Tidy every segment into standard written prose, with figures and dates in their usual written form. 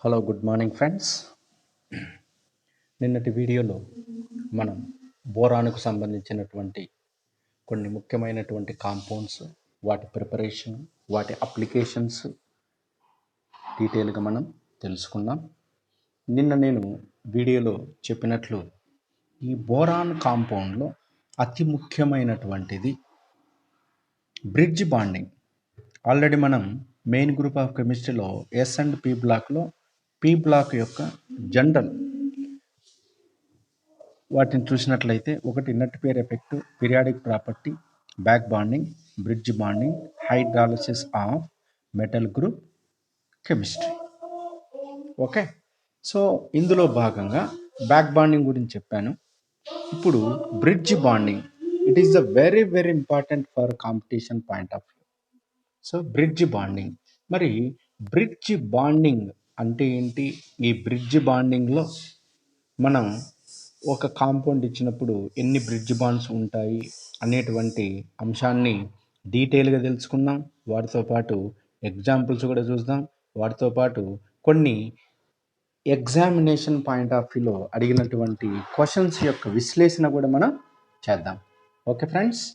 Hello good morning friends. నిన్నటి వీడియోలో మనం బోరాన్కు సంబంధించినటువంటి కొన్ని ముఖ్యమైనటువంటి కాంపౌండ్స్, వాటి ప్రిపరేషన్, వాటి అప్లికేషన్స్ డీటెయిల్గా మనం తెలుసుకున్నాం. నిన్న నేను వీడియోలో చెప్పినట్లు ఈ బోరాన్ కాంపౌండ్లో అతి ముఖ్యమైనటువంటిది బ్రిడ్జ్ బాండింగ్. ఆల్రెడీ మనం మెయిన్ గ్రూప్ ఆఫ్ కెమిస్ట్రీలో ఎస్ అండ్ పి బ్లాక్లో పి బ్లాక్ యొక్క జనరల్ వాటిని చూసినట్లయితే ఒకటి net pair effect, periodic property, back bonding, bridge bonding, hydrolysis of metal group chemistry. Okay, so ఇందులో భాగంగా బ్యాక్ బాండింగ్ గురించి చెప్పాను. ఇప్పుడు bridge bonding, it is the very very important for competition point of view. So bridge bonding, మరి bridge bonding అంటే ఏంటి? ఈ bridge బాండింగ్లో మనం ఒక కాంపౌండ్ ఇచ్చినప్పుడు ఎన్ని బ్రిడ్జ్ బాండ్స్ ఉంటాయి అనేటువంటి అంశాన్ని డీటెయిల్గా తెలుసుకుందాం. వాటితో పాటు ఎగ్జాంపుల్స్ కూడా చూద్దాం. వాటితో పాటు కొన్ని ఎగ్జామినేషన్ పాయింట్ ఆఫ్ వ్యూలో అడిగినటువంటి క్వశ్చన్స్ యొక్క విశ్లేషణ కూడా మనం చేద్దాం. Okay friends,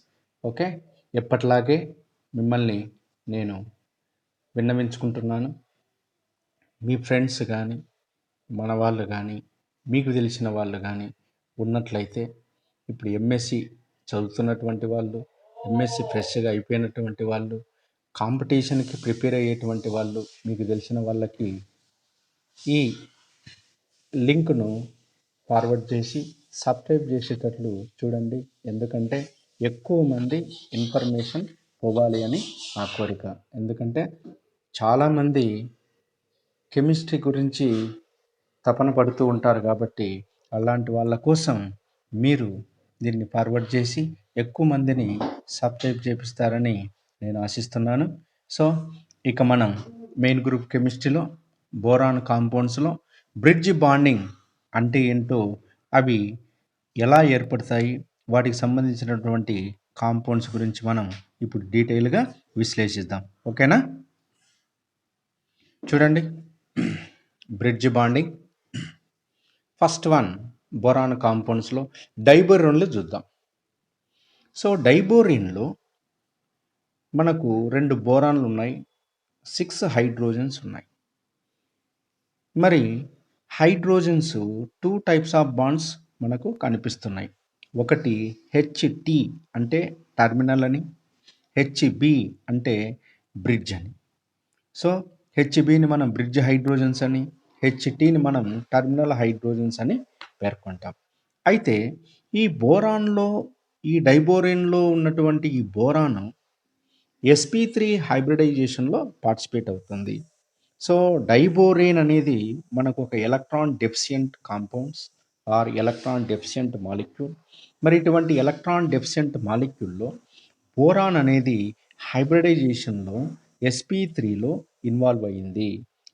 okay. ఎప్పటిలాగే మిమ్మల్ని నేను విన్నవించుకుంటున్నాను. మీ ఫ్రెండ్స్ కానీ, మన వాళ్ళు కానీ, మీకు తెలిసిన వాళ్ళు కానీ ఉన్నట్లయితే, ఇప్పుడు ఎంఎస్సి చదువుతున్నటువంటి వాళ్ళు, ఎంఎస్సి ఫ్రెష్గా అయిపోయినటువంటి వాళ్ళు, కాంపిటీషన్కి ప్రిపేర్ అయ్యేటువంటి వాళ్ళు, మీకు తెలిసిన వాళ్ళకి ఈ లింక్ను ఫార్వర్డ్ చేసి సబ్స్క్రైబ్ చేసేటట్లు చూడండి. ఎందుకంటే ఎక్కువ మంది ఇన్ఫర్మేషన్ పోవాలి అని నా కోరిక. ఎందుకంటే చాలామంది కెమిస్ట్రీ గురించి తపన పడుతూ ఉంటారు కాబట్టి అలాంటి వాళ్ళ కోసం మీరు దీన్ని ఫార్వర్డ్ చేసి ఎక్కువ మందిని సబ్స్క్రైబ్ చేపిస్తారని నేను ఆశిస్తున్నాను. సో ఇక మనం మెయిన్ గ్రూప్ కెమిస్ట్రీలో బోరాన్ కాంపౌండ్స్లో బ్రిడ్జ్ బాండింగ్ అంటే ఏంటో, అవి ఎలా ఏర్పడతాయి, వాటికి సంబంధించినటువంటి కాంపౌండ్స్ గురించి మనం ఇప్పుడు డీటెయిల్గా విశ్లేషిద్దాం. ఓకేనా? చూడండి, bridge bonding first one boron కాంపౌండ్స్లో డైబోరిన్లు చూద్దాం. సో డైబోరిన్లో మనకు 2 బోరాన్లు ఉన్నాయి, 6 హైడ్రోజన్స్ ఉన్నాయి. మరి హైడ్రోజన్స్ 2 టైప్స్ ఆఫ్ బాండ్స్ మనకు కనిపిస్తున్నాయి. ఒకటి హెచ్టి అంటే టర్మినల్ అని, హెచ్బి అంటే బ్రిడ్జ్ అని. సో హెచ్బిని మనం బ్రిడ్జ్ హైడ్రోజన్స్ అని, హెచ్టిని మనం టర్మినల్ హైడ్రోజన్స్ అని పేర్కొంటాం. అయితే ఈ బోరాన్లో, ఈ డైబోరేన్లో ఉన్నటువంటి ఈ బోరాన్ sp3 హైబ్రిడైజేషన్లో పార్టిసిపేట్ అవుతుంది. సో డైబోరేన్ అనేది మనకు ఒక electron deficient compounds or electron deficient molecule. మరి ఇటువంటి ఎలక్ట్రాన్ డెఫిషియంట్ మాలిక్యూల్లో బోరాన్ అనేది హైబ్రిడైజేషన్లో sp3లో ఇన్వాల్వ్ అయ్యింది.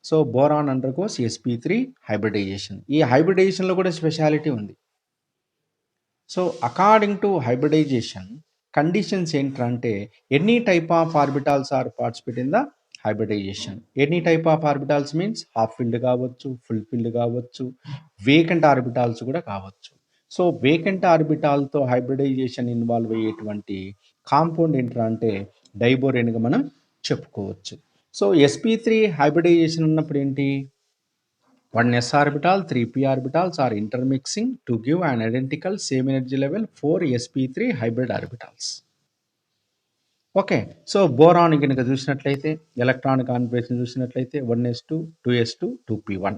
So boron undergoes sp3 hybridization. ఈ హైబ్రిడైజేషన్లో కూడా స్పెషాలిటీ ఉంది. So according to hybridization conditions ఏంటంటే, any type of orbitals are participate in the hybridization. Any type of orbitals means half filled కావచ్చు, ఫుల్ ఫిల్డ్ కావచ్చు, వేకెంట్ ఆర్బిటాల్స్ కూడా కావచ్చు. So vacant ఆర్బిటాల్తో hybridisation involve అయ్యేటువంటి కాంపౌండ్ ఏంటంటే డైబోరేన్గా మనం చెప్పుకోవచ్చు. సో sp3 హైబ్రిడైజేషన్ ఉన్నప్పుడు ఏంటి? 1s orbital, 3p orbitals are intermixing to give an identical same energy level 4 sp3 hybrid orbitals. Okay, so boron కనుక చూసినట్లయితే, ఎలక్ట్రాన్ కాన్ఫిగరేషన్ చూసినట్లయితే 1s2, 2s2, 2p1.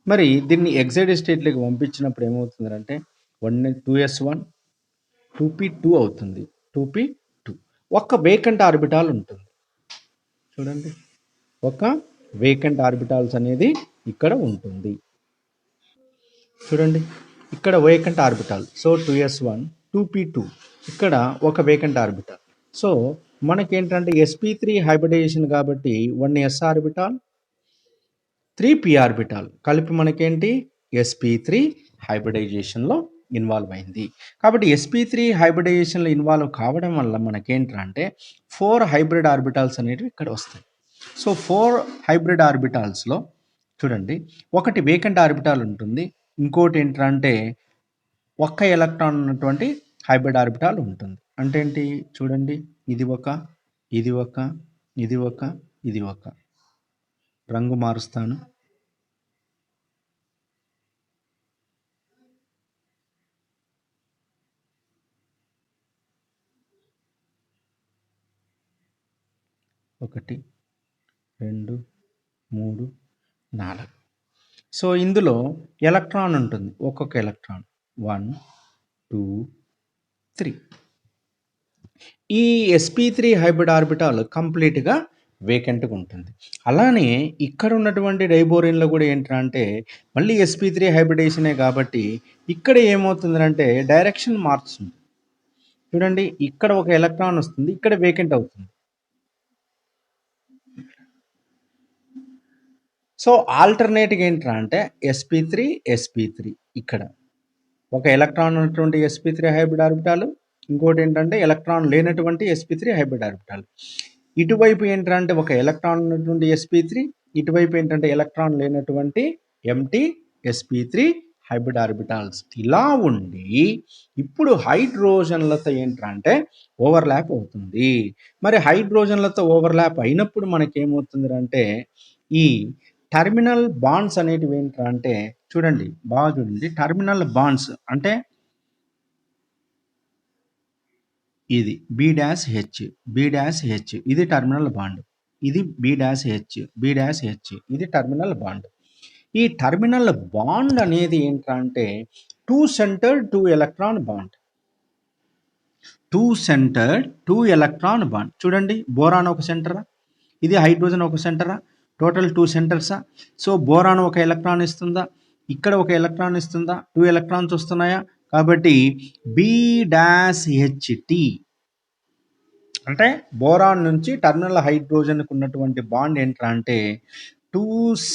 మరి దీన్ని ఎగ్జైటెడ్ స్టేట్లోకి పంపించినప్పుడు ఏమవుతుందంటే 2s1, 2p2 అవుతుంది, 2p2. ఒక్క వేకెంట్ ఆర్బిటాల్ ఉంటుంది. చూడండి, ఒక వేకెంట్ ఆర్బిటాల్స్ అనేది ఇక్కడ ఉంటుంది. చూడండి, ఇక్కడ vacant orbital. So 2s1, 2p2, ఇక్కడ ఒక వేకెంట్ ఆర్బిటాల్. సో మనకేంటంటే sp3 హైబ్రిడైజేషన్ కాబట్టి 1s ఆర్బిటాల్, 3p ఆర్బిటాల్ కలిపి మనకేంటి sp3 హైబ్రిడైజేషన్లో ఇన్వాల్వ్ అయింది. కాబట్టి sp3 హైబ్రిడైజేషన్లో ఇన్వాల్వ్ కావడం వల్ల మనకేంటంటే 4 హైబ్రిడ్ ఆర్బిటాల్స్ అనేవి ఇక్కడ వస్తాయి. సో 4 హైబ్రిడ్ ఆర్బిటాల్స్లో చూడండి, ఒకటి వేకెంట్ ఆర్బిటాల్ ఉంటుంది, ఇంకోటి ఏంటంటే ఒక్క ఎలక్ట్రాన్ ఉన్నటువంటి హైబ్రిడ్ ఆర్బిటాల్ ఉంటుంది. అంటే ఏంటి చూడండి, ఇది ఒక, ఇది ఒక, ఇది ఒక, ఇది ఒక. రంగు మారుస్తాను. ఒకటి, 2, 3, 4. సో ఇందులో ఎలక్ట్రాన్ ఉంటుంది, ఒక్కొక్క ఎలక్ట్రాన్ 1, 2, 3. ఈ sp3 హైబ్రిడ్ ఆర్బిటాల్ కంప్లీట్గా వేకెంట్గా ఉంటుంది. అలానే ఇక్కడ ఉన్నటువంటి డైబోరిన్లో కూడా ఏంటంటే మళ్ళీ sp3 హైబ్రిడేషనే కాబట్టి ఇక్కడ ఏమవుతుందంటే డైరెక్షన్ మారుతుంది. చూడండి, ఇక్కడ ఒక ఎలక్ట్రాన్ వస్తుంది, ఇక్కడ వేకెంట్ అవుతుంది. సో ఆల్టర్నేట్గా ఏంటంటే sp3 ఇక్కడ ఒక ఎలక్ట్రాన్ ఉన్నటువంటి sp3 హైబ్రిడ్ ఆర్బిటాల్, ఇంకోటి ఏంటంటే ఎలక్ట్రాన్ లేనటువంటి sp3 హైబ్రిడ్ ఆర్బిటాల్. ఇటువైపు ఏంటంటే ఒక ఎలక్ట్రాన్ ఉన్నటువంటి sp3, ఇటువైపు ఏంటంటే ఎలక్ట్రాన్ లేనటువంటి ఎంటీ sp3 హైబ్రిడ్ ఆర్బిటాల్స్. ఇలా ఉండి ఇప్పుడు హైడ్రోజన్లతో ఏంటంటే ఓవర్లాప్ అవుతుంది. మరి హైడ్రోజన్లతో ఓవర్లాప్ అయినప్పుడు మనకేమవుతుంది అంటే ఈ టర్మినల్ బాండ్స్ అనేటివి ఏంటంటే చూడండి, బాగా చూడండి, టర్మినల్ బాండ్స్ అంటే ఇది B'H ఇది టర్మినల్ బాండ్, ఇది B'H ఇది టర్మినల్ బాండ్. ఈ టర్మినల్ బాండ్ అనేది ఏంటంటే 2 centred 2 electron bond. 2 centred 2 electron bond. చూడండి, బోరాన్ ఒక సెంటరా, ఇది హైడ్రోజన్ ఒక సెంటరా, టోటల్ 2 సెంటర్సా. సో బోరాన్ ఒక ఎలక్ట్రాన్ ఇస్తుందా, ఇక్కడ ఒక ఎలక్ట్రాన్ ఇస్తుందా, 2 ఎలక్ట్రాన్స్ వస్తున్నాయా. కాబట్టి B'HT అంటే బోరాన్ నుంచి టర్మినల్ హైడ్రోజన్కు ఉన్నటువంటి బాండ్ ఏంటంటే 2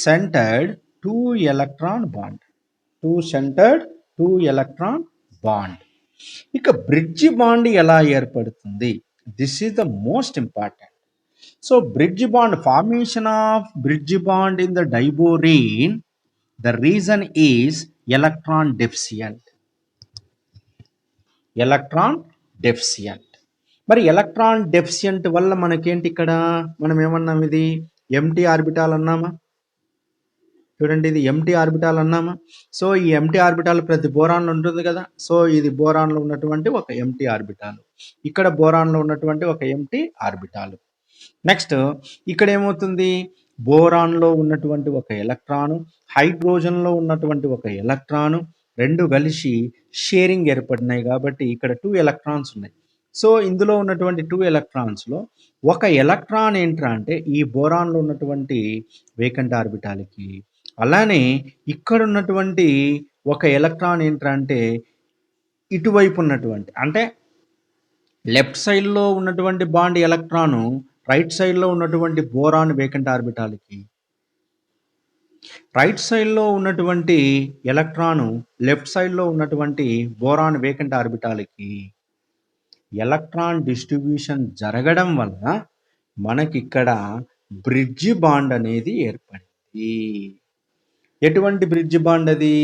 centred 2 electron bond. 2 centred 2 electron bond. ఇక బ్రిడ్జ్ బాండ్ ఎలా ఏర్పడుతుంది? This is the most important. So bridge bond, formation of bridge bond in the diborane, the reason is electron deficient. Electron deficient. మరి electron deficient వల్ల మనకేంటి, ఇక్కడ మనం ఏమన్నాం, ఇది empty orbital అన్నామా. చూడండి, ఇది ఎంటీ ఆర్బిటాల్ అన్నామా. సో ఈ ఎంటీ ఆర్బిటాల్ ప్రతి బోరాన్లో ఉంటుంది కదా. సో ఇది బోరాన్లో ఉన్నటువంటి ఒక ఎంటీ ఆర్బిటాల్, ఇక్కడ బోరాన్లో ఉన్నటువంటి ఒక ఎంటీ ఆర్బిటాల్. నెక్స్ట్ ఇక్కడ ఏమవుతుంది, బోరాన్లో ఉన్నటువంటి ఒక ఎలక్ట్రాను, హైడ్రోజన్లో ఉన్నటువంటి ఒక ఎలక్ట్రాను రెండు కలిసి షేరింగ్ ఏర్పడినాయి కాబట్టి ఇక్కడ 2 ఎలక్ట్రాన్స్ ఉన్నాయి. సో ఇందులో ఉన్నటువంటి 2 ఎలక్ట్రాన్స్లో ఒక ఎలక్ట్రాన్ ఏంట్రా అంటే ఈ బోరాన్లో ఉన్నటువంటి వేకెంట్ ఆర్బిటాల్కి, అలానే ఇక్కడ ఉన్నటువంటి ఒక ఎలక్ట్రాన్ ఏంట్రా అంటే ఇటువైపు ఉన్నటువంటి, అంటే లెఫ్ట్ సైడ్లో ఉన్నటువంటి బాండ్ ఎలక్ట్రాను రైట్ సైడ్లో ఉన్నటువంటి బోరాన్ వేకెంట్ ఆర్బిటాల్కి, రైట్ సైడ్లో ఉన్నటువంటి ఎలక్ట్రాను లెఫ్ట్ సైడ్లో ఉన్నటువంటి బోరాన్ వేకెంట్ ఆర్బిటాల్కి ఎలక్ట్రాన్ డిస్ట్రిబ్యూషన్ జరగడం వల్ల మనకి ఇక్కడ బ్రిడ్జ్ బాండ్ అనేది ఏర్పడింది. ఎటువంటి బ్రిడ్జ్ బాండ్ అది?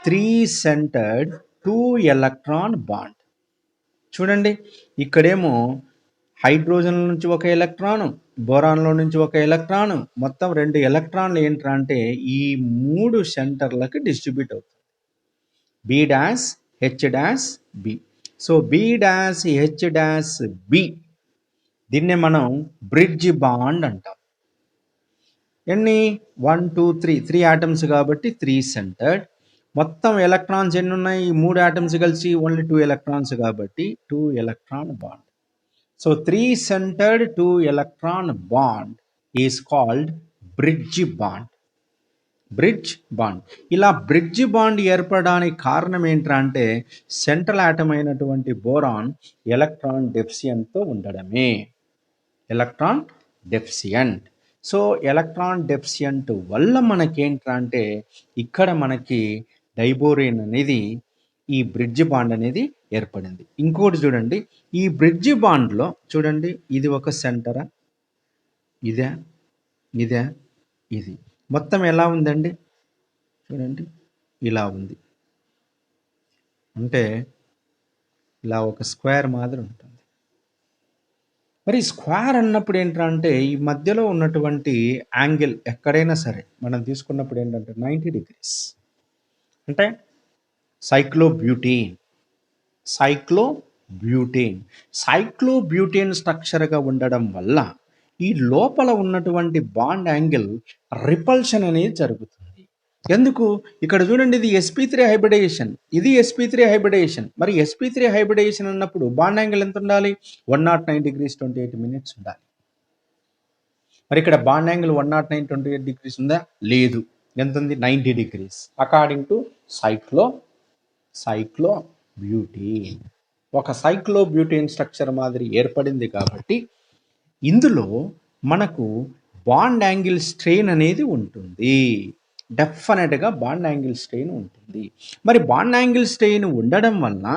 3 సెంటర్డ్ 2 ఎలక్ట్రాన్ బాండ్. చూడండి, ఇక్కడేమో హైడ్రోజన్ నుంచి ఒక ఎలక్ట్రాను, బోరాన్లో నుంచి ఒక ఎలక్ట్రాను, మొత్తం 2 ఎలక్ట్రాన్లు ఏంటంటే ఈ 3 సెంటర్లకు డిస్ట్రిబ్యూట్ అవుతుంది. B'H'B. సో B'H'B దీన్నే మనం బ్రిడ్జ్ బాండ్ అంటాం. ఎన్ని? 1 2 3 ఆటమ్స్ కాబట్టి 3 సెంటర్డ్. మొత్తం ఎలక్ట్రాన్స్ ఎన్ని ఉన్నాయి? ఈ 3 ఆటమ్స్ కలిసి ఓన్లీ 2 ఎలక్ట్రాన్స్ కాబట్టి 2 electron bond. So 3 centred 2 electron bond is called bridge bond. Bridge bond. ఇలా బ్రిడ్జ్ బాండ్ ఏర్పడడానికి కారణం ఏంటంటే సెంట్రల్ ఆటమ్ అయినటువంటి బోరాన్ ఎలక్ట్రాన్ డెఫిషియంట్తో ఉండడమే. Electron deficient. So electron deficient వల్ల మనకేంటంటే ఇక్కడ మనకి డైబోరిన్ అనేది ఈ బ్రిడ్జ్ బాండ్ అనేది ఏర్పడింది. ఇంకోటి చూడండి, ఈ బ్రిడ్జ్ బాండ్లో చూడండి, ఇది ఒక సెంటరా, ఇదే ఇది మొత్తం ఎలా ఉందండి చూడండి, ఇలా ఉంది. అంటే ఇలా ఒక స్క్వేర్ మాదిరి ఉంటుంది. మరి స్క్వేర్ అన్నప్పుడు ఏంటంటే ఈ మధ్యలో ఉన్నటువంటి యాంగిల్ ఎక్కడైనా సరే మనం తీసుకున్నప్పుడు ఏంటంటే 90 degrees. అంటే సైక్లోబ్యూటేన్ సైక్లోబ్యూటేన్ స్ట్రక్చర్గా ఉండడం వల్ల ఈ లోపల ఉన్నటువంటి బాండ్ యాంగిల్ రిపల్షన్ అనేది జరుగుతుంది. ఎందుకు? ఇక్కడ చూడండి, ఇది sp3 హైబ్రిడేషన్, ఇది sp3 హైబ్రిడేషన్. మరి sp3 హైబ్రిడేషన్ అన్నప్పుడు బాండ్ యాంగిల్ ఎంత ఉండాలి? 109 degrees 28 minutes ఉండాలి. మరి ఇక్కడ బాండ్ యాంగిల్ 109 28 degrees ఉందా? లేదు. ఎంత ఉంది? 90 degrees అకార్డింగ్ టు సైక్లోబ్యూటేన్. ఒక సైక్లోబ్యూటేన్ స్ట్రక్చర్ మాదిరి ఏర్పడింది కాబట్టి ఇందులో మనకు బాండ్ యాంగిల్ స్ట్రెయిన్ అనేది ఉంటుంది. డెఫినెట్గా బాండ్ యాంగిల్ స్ట్రెయిన్ ఉంటుంది. మరి బాండ్ యాంగిల్ స్ట్రెయిన్ ఉండడం వలన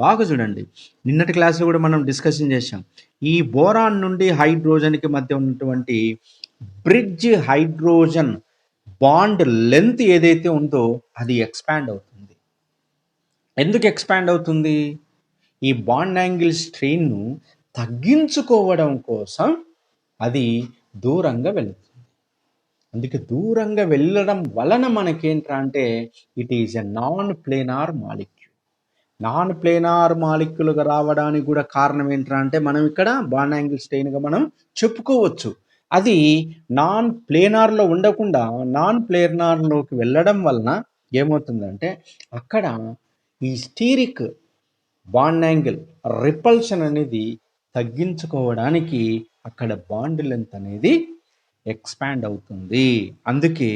బాగా చూడండి, నిన్నటి క్లాస్లో కూడా మనం డిస్కషన్ చేసాం. ఈ బోరాన్ నుండి హైడ్రోజన్కి మధ్య ఉన్నటువంటి బ్రిడ్జ్ హైడ్రోజన్ బాండ్ లెంత్ ఏదైతే ఉందో అది ఎక్స్పాండ్ అవుతుంది. ఎందుకు ఎక్స్పాండ్ అవుతుంది? ఈ బాండ్ యాంగిల్ స్ట్రెయిన్ను తగ్గించుకోవడం కోసం అది దూరంగా వెళుతుంది. అందుకే దూరంగా వెళ్ళడం వలన మనకేంట్రా అంటే it is a non planar మాలిక్యూల్గా రావడానికి కూడా కారణం ఏంట్రా అంటే మనం ఇక్కడ బాండ్ యాంగిల్ స్ట్రెయిన్గా మనం చెప్పుకోవచ్చు. అది నాన్ ప్లేనార్లో ఉండకుండా నాన్ ప్లేనార్లోకి వెళ్ళడం వలన ఏమవుతుందంటే అక్కడ ఈ స్టీరిక్ బాండ్ యాంగిల్ రిపల్షన్ అనేది తగ్గించుకోవడానికి అక్కడ బాండ్ లెంత్ అనేది ఎక్స్పాండ్ అవుతుంది. అందుకే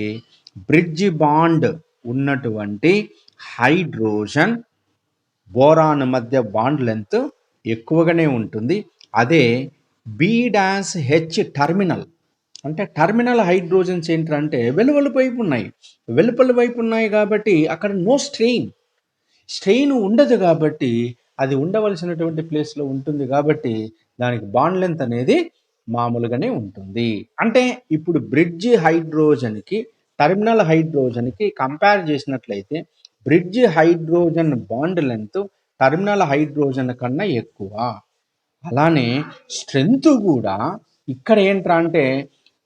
బ్రిడ్జ్ బాండ్ ఉన్నటువంటి హైడ్రోజన్ బోరాన్ మధ్య బాండ్ లెంత్ ఎక్కువగానే ఉంటుంది. అదే B-H టర్మినల్ అంటే టర్మినల్ హైడ్రోజన్స్ ఏంటంటే వెలుపల వైపు ఉన్నాయి కాబట్టి అక్కడ నో స్ట్రెయిన్ ఉండదు. కాబట్టి అది ఉండవలసినటువంటి ప్లేస్లో ఉంటుంది కాబట్టి దానికి బాండ్ లెంత్ అనేది మామూలుగానే ఉంటుంది. అంటే ఇప్పుడు బ్రిడ్జ్ హైడ్రోజన్కి టర్మినల్ హైడ్రోజన్కి కంపేర్ చేసినట్లయితే bridge hydrogen bond length terminal hydrogen కన్నా ఎక్కువ. అలానే స్ట్రెంగ్త్ కూడా ఇక్కడ ఏంట్రా అంటే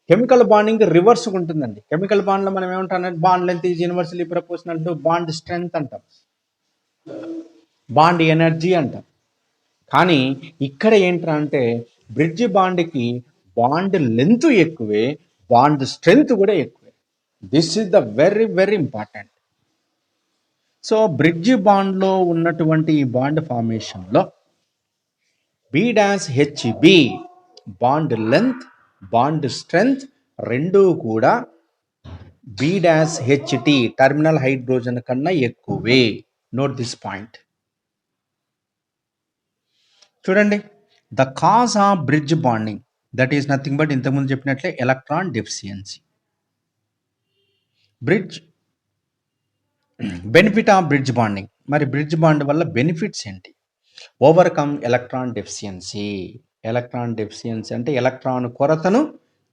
కెమికల్ బాండింగ్ రివర్స్ ఉంటుందండి. కెమికల్ బాండ్లో మనం ఏమంటాం? Bond length is universally proportional to bond strength అంటాం, బాండ్ ఎనర్జీ అంటాం. కానీ ఇక్కడ ఏంట్రా అంటే బ్రిడ్జ్ బాండ్కి బాండ్ లెంత్ ఎక్కువే, బాండ్ స్ట్రెంగ్త్ కూడా ఎక్కువే. This is the very very important. So bridge బాండ్లో ఉన్నటువంటి ఈ bond ఫార్మేషన్లో B-HB bond length bond strength రెండూ కూడా B-HT టర్మినల్ హైడ్రోజన్ కన్నా ఎక్కువే. Note this point. చూడండి, the cause of bridge bonding that is nothing but ఇంతకుముందు చెప్పినట్లే electron deficiency. Benefit of bridge bonding. మరి బ్రిడ్జ్ బాండ్ వల్ల బెనిఫిట్స్ ఏంటి? ఓవర్కమ్ ఎలక్ట్రాన్ డెఫిషియన్సీ అంటే ఎలక్ట్రాన్ కొరతను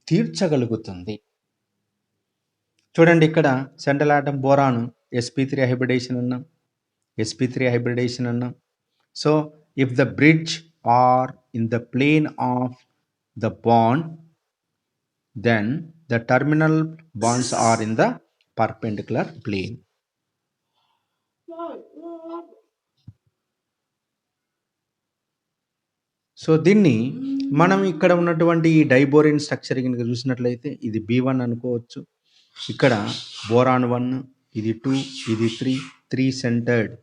తీర్చగలుగుతుంది. చూడండి, ఇక్కడ సెంట్రల్ ఆటం బోరాను sp3 హైబ్రిడేషన్ అన్నాం. So if the bridge are in the plane of the bond then the terminal bonds are in the perpendicular plane. So దీన్ని మనం ఇక్కడ ఉన్నటువంటి ఈ డైబోరిన్ స్ట్రక్చర్ కనుక చూసినట్లయితే ఇది B1 అనుకోవచ్చు. ఇక్కడ బోరాన్ 1, ఇది 2, ఇది 3 సెంటర్డ్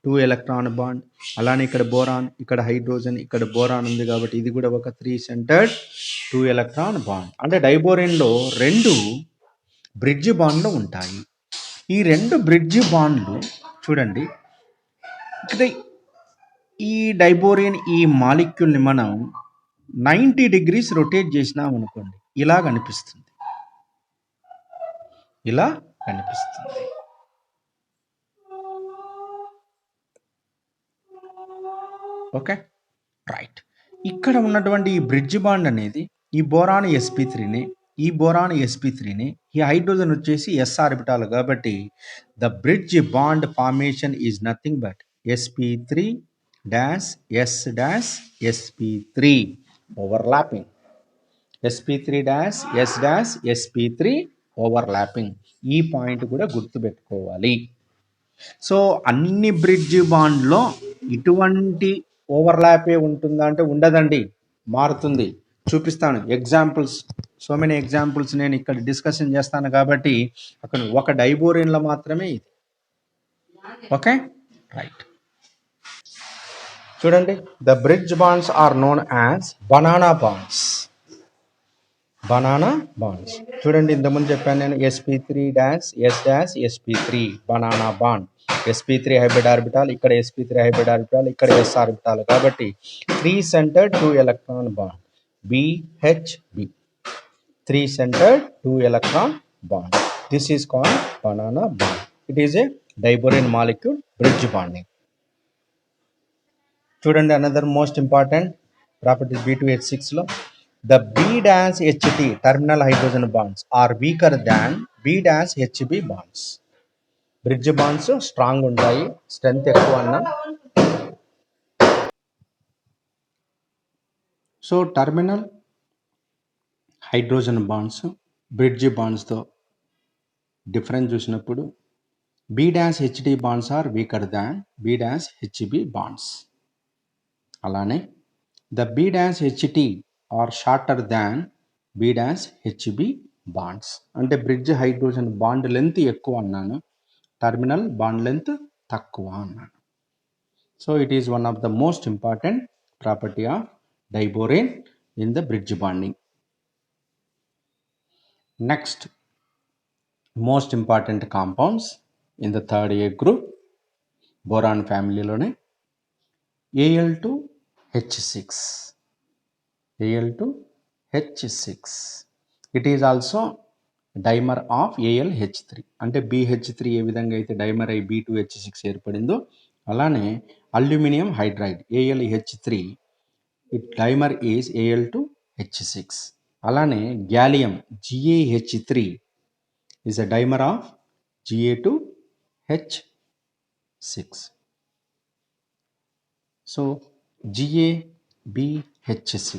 2 ఎలక్ట్రాన్ బాండ్. అలానే ఇక్కడ బోరాన్, ఇక్కడ హైడ్రోజన్, ఇక్కడ బోరాన్ ఉంది కాబట్టి ఇది కూడా ఒక 3 సెంటర్డ్ 2 ఎలక్ట్రాన్ బాండ్. అంటే డైబోరిన్లో 2 బ్రిడ్జ్ బాండ్లు ఉంటాయి. ఈ 2 బ్రిడ్జ్ బాండ్లు చూడండి, ఇక్కడ ఈ డైబోరిన్ ఈ మాలిక్యూల్ని మనం 90 degrees రొటేట్ చేసినాం అనుకోండి, ఇలా కనిపిస్తుంది. Okay, right. ఇక్కడ ఉన్నటువంటి ఈ బ్రిడ్జ్ బాండ్ అనేది ఈ బోరాన్ sp3ని ఈ బోరాన్ sp3ని, ఈ హైడ్రోజన్ వచ్చేసి s ఆర్బిటాల్ కాబట్టి the bridge bond formation is nothing but sp3 dash s dash sp3 overlapping. sp3 dash s dash sp3 overlapping. ఈ పాయింట్ కూడా గుర్తుపెట్టుకోవాలి. సో అన్ని బ్రిడ్జ్ బాండ్లో ఇటువంటి ఓవర్లాపే ఉంటుందా అంటే ఉండదండి, మారుతుంది. చూపిస్తాను ఎగ్జాంపుల్స్, సో మెనీ ఎగ్జాంపుల్స్ నేను ఇక్కడ డిస్కషన్ చేస్తాను కాబట్టి అక్కడ ఒక డైబోరిన్లో మాత్రమే ఇది. Okay right. చూడండి, the bridge bonds are known as banana bonds. Banana bonds చూడండి, ఇంతకుముందు చెప్పాను నేను sp3 dash s dash sp3 banana bond. sp3 hybrid orbital, ఇక్కడ sp3 హైబ్రిడ్ ఆర్బిటాల్, ఇక్కడ s ఆర్బిటాల్ కాబట్టి 3 centred 2 electron bond BHB, 3 centered 2 electron bond. This is called banana bond. It is a diborane molecule bridge bonding. చూడండి, another most important property B2H6 లో the B-HT terminal hydrogen bonds are weaker than B-HB bonds. Bridge bonds strong ఉంటాయి, strength ఎక్కువ అన్నా. So terminal hydrogen bonds bridge బాండ్స్తో difference చూసినప్పుడు B-HT bonds are weaker than B-HB bonds. అలానే the B-HT are shorter than B-HB bonds. అంటే bridge hydrogen bond length ఎక్కువ అన్నాను, terminal bond length తక్కువ అన్నాను. So it is one of the most important property of diborane in the bridge bonding. Next most important compounds in the third A group boron ఫ్యామిలీలోనే Al2H6. Al2H6 it is also dimer of AlH3. అంటే BH3 ఏ విధంగా అయితే dimer అయి B2H6 ఏర్పడిందో అలానే aluminium hydride AlH3 it dimer is Al2H6. అలానే gallium GaH3 is a dimer of Ga2H6. So GaBH6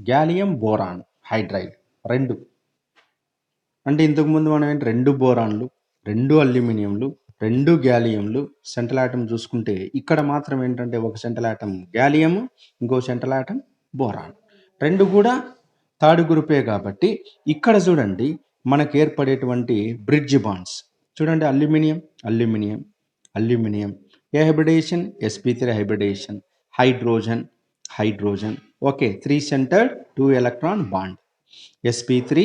gallium boron hydride రెండు. అంటే ఇంతకుముందు మనం ఏంటి, రెండు బోరాన్లు, రెండు అల్యూమినియంలు, రెండు గ్యాలియంలు, సెంట్రల్ ఆటం చూసుకుంటే ఇక్కడ మాత్రం ఏంటంటే ఒక సెంట్రల్ ఆటం గ్యాలియం, ఇంకో సెంట్రల్ ఆటం బోరాన్, రెండు కూడా థర్డ్ గ్రూపే. కాబట్టి ఇక్కడ చూడండి మనకు ఏర్పడేటువంటి బ్రిడ్జ్ బాండ్స్ చూడండి, అల్యూమినియం అల్యూమినియం అల్యూమినియం, ఏ hybridization sp3 hybridization, hydrogen hydrogen. Okay, 3 centred 2 electron bond sp3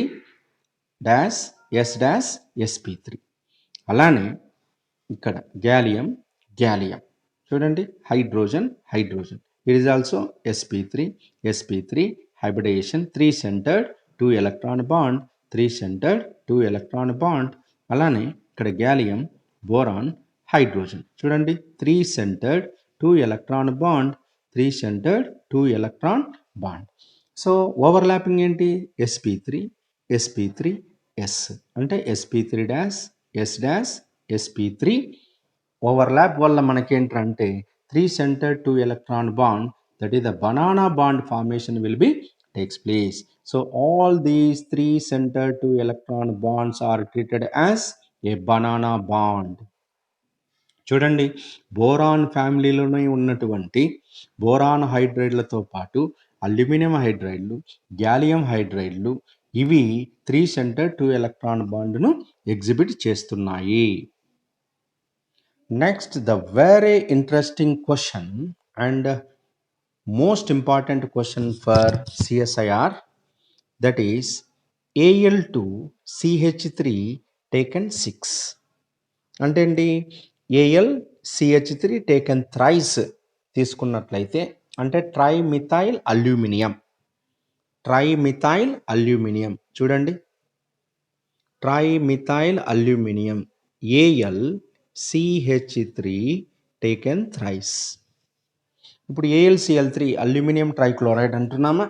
dash s dash sp3. అలానే ఇక్కడ గ్యాలియం గ్యాలియం చూడండి, hydrogen hydrogen, it is also sp3 hybridization, 3 centered 2 electron bond, 3 centered 2 electron bond. అలానే ఇక్కడ gallium boron hydrogen చూడండి, 3 centered 2 electron bond, 3 centered 2 electron bond. So overlapping ఏంటి, sp3 s అంటే sp3 dash s dash sp3. Overlap వల్ల మనకేంటంటే 3 centered 2 electron bond, that is the banana bond formation will be takes place. So all these 3 centered 2 electron bonds are treated as a banana bond. చూడండి, boron ఫ్యామిలీలోనే ఉన్నటువంటి boron హైడ్రైడ్లతో పాటు aluminium హైడ్రైడ్లు, gallium హైడ్రైడ్లు, ఇవి 3 centred 2 electron బాండ్ను exhibit చేస్తున్నాయి. Next the very interesting question and most important question for CSIR, that is Al2CH3 taken 6. అంటే ఏంటి, AlCH3 taken thrice తీసుకున్నట్లయితే అంటే trimethyl aluminium చూడండి, trimethyl aluminium AlCH3 taken thrice. ఇప్పుడు AlCl3 aluminium trichloride అంటున్నామా,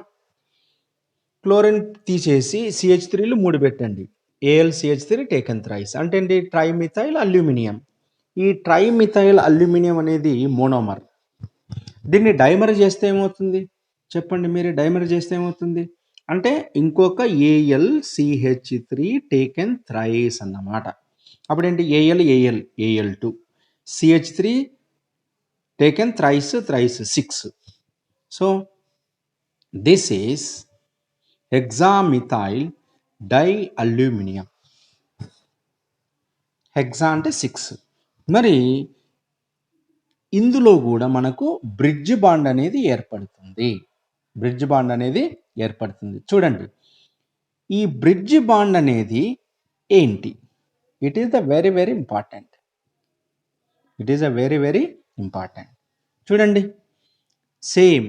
chlorine తీసేసి CH3లు 3 పెట్టండి. AlCH3 taken thrice. అంటే ఏంటి? Trimethyl aluminium. ఈ ట్రైమిథైల్ అల్యూమినియం అనేది మోనోమర్. దీన్ని డైమర్ చేస్తే ఏమవుతుంది? చెప్పండి మీరే. డైమర్ చేస్తే ఏమవుతుంది? అంటే ఇంకొక AlCH3 టేకెన్ థ్రైస్ అన్నమాట. అప్పుడేంటి? Al2 CH3 taken thrice 6. So this is hexamethyl dialuminium. Hexa అంటే 6. మరి ఇందులో కూడా మనకు బ్రిడ్జ్ బాండ్ అనేది ఏర్పడుతుంది. చూడండి, ఈ బ్రిడ్జ్ బాండ్ అనేది ఏంటి? It is the very very important. చూడండి, same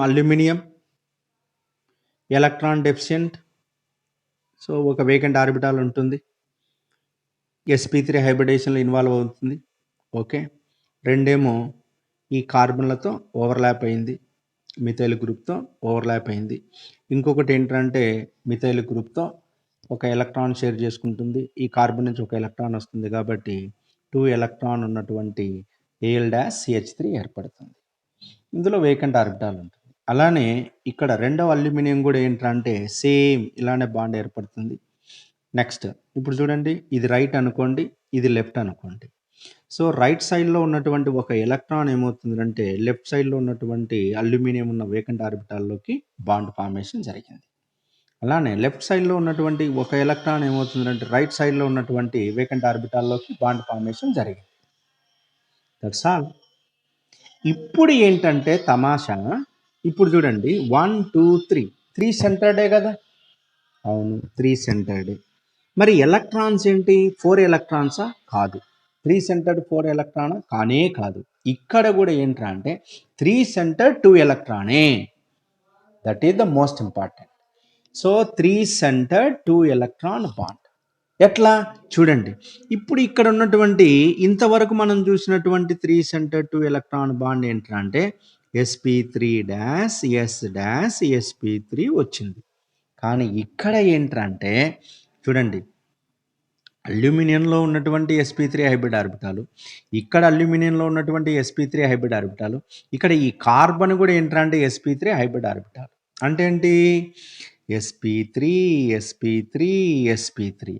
aluminium, electron deficient. So ఒక వేకెంట్ ఆర్బిటాల్ ఉంటుంది, sp3 హైబ్రిడేషన్లో ఇన్వాల్వ్ అవుతుంది. ఓకే, రెండేమో ఈ కార్బన్లతో ఓవర్లాప్ అయింది, మిథైల్ గ్రూప్తో ఓవర్లాప్ అయింది. ఇంకొకటి ఏంటంటే మిథైల్ గ్రూప్తో ఒక ఎలక్ట్రాన్ షేర్ చేసుకుంటుంది. ఈ కార్బన్ నుంచి ఒక ఎలక్ట్రాన్ వస్తుంది కాబట్టి 2 ఎలక్ట్రాన్ ఉన్నటువంటి Al-CH3 ఏర్పడుతుంది. ఇందులో వేకెంట్ ఆర్బిటాల్ ఉంటుంది. అలానే ఇక్కడ రెండవ అల్యూమినియం కూడా ఏంటంటే సేమ్ ఇలానే బాండ్ ఏర్పడుతుంది. నెక్స్ట్ ఇప్పుడు చూడండి, ఇది రైట్ అనుకోండి, ఇది లెఫ్ట్ అనుకోండి. సో రైట్ సైడ్లో ఉన్నటువంటి ఒక ఎలక్ట్రాన్ ఏమవుతుందంటే లెఫ్ట్ సైడ్లో ఉన్నటువంటి అల్యూమినియం ఉన్న వేకెంట్ ఆర్బిటాల్లోకి బాండ్ ఫార్మేషన్ జరిగింది. అలానే లెఫ్ట్ సైడ్లో ఉన్నటువంటి ఒక ఎలక్ట్రాన్ ఏమవుతుందంటే రైట్ సైడ్లో ఉన్నటువంటి వేకెంట్ ఆర్బిటాల్లోకి బాండ్ ఫార్మేషన్ జరిగింది. That's all. ఇప్పుడు ఏంటంటే తమాషా, ఇప్పుడు చూడండి 1 2 3 సెంటర్డే కదా? అవును, 3 సెంటర్డే. మరి ఎలక్ట్రాన్స్ ఏంటి? 4 ఎలక్ట్రాన్సా? కాదు. 3 సెంటర్డ్ 4 ఎలక్ట్రానా? కాదు. ఇక్కడ కూడా ఏంట్రా అంటే 3 సెంటర్డ్ 2 ఎలక్ట్రానే. That is the most important. So 3 centred 2 electron bond. ఎట్లా? చూడండి, ఇప్పుడు ఇక్కడ ఉన్నటువంటి ఇంతవరకు మనం చూసినటువంటి 3 సెంటర్డ్ 2 ఎలక్ట్రాన్ బాండ్ ఏంట్రా అంటే sp3-S-sp3 వచ్చింది. కానీ ఇక్కడ ఏంటంటే చూడండి, అల్యూమినియంలో ఉన్నటువంటి sp3 హైబ్రిడ్ ఆర్బిటాలు, ఇక్కడ అల్యూమినియంలో ఉన్నటువంటి sp3 హైబ్రిడ్ ఆర్బిటాలు, ఇక్కడ ఈ కార్బన్ కూడా ఏంటంటే sp3 హైబ్రిడ్ ఆర్బిటాలు. అంటే ఏంటి? sp3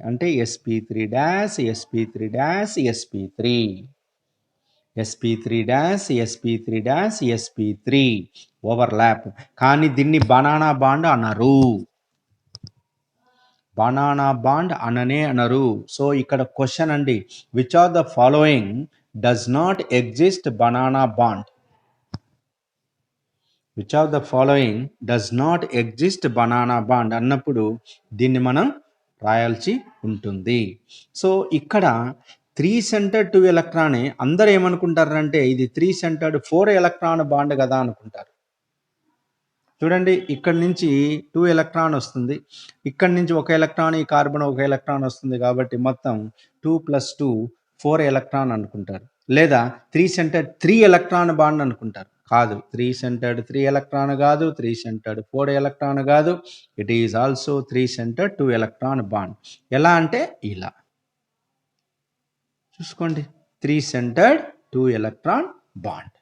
అంటే sp3-sp3 ఓవర్లాప్. కానీ దీన్ని బనానా బాండ్ అన్నారు, అనరు. సో ఇక్కడ క్వశ్చన్ అండి, which are the following does not exist banana bond? అన్నప్పుడు దీన్ని మనం రాయాల్సి ఉంటుంది. సో ఇక్కడ 3 సెంటర్డ్ 2 ఎలక్ట్రానే. అందరూ ఏమనుకుంటారంటే ఇది 3 సెంటర్డ్ 4 ఎలక్ట్రాన్ బాండ్ కదా అనుకుంటారు. చూడండి, ఇక్కడ నుంచి 2 ఎలక్ట్రాన్ వస్తుంది, ఇక్కడ నుంచి ఒక ఎలక్ట్రాన్, ఈ కార్బన్ ఒక ఎలక్ట్రాన్ వస్తుంది కాబట్టి మొత్తం 2 + 2 4 ఎలక్ట్రాన్ అనుకుంటారు. లేదా 3 సెంటర్డ్ 3 ఎలక్ట్రాన్ బాండ్ అనుకుంటారు. కాదు, 3 సెంటర్డ్ 3 ఎలక్ట్రాన్ కాదు, 3 సెంటర్డ్ 4 ఎలక్ట్రాన్ కాదు. It is also 3 centred 2 electron bond. ఎలా అంటే ఇలా చూసుకోండి, 3 centred 2 electron bond.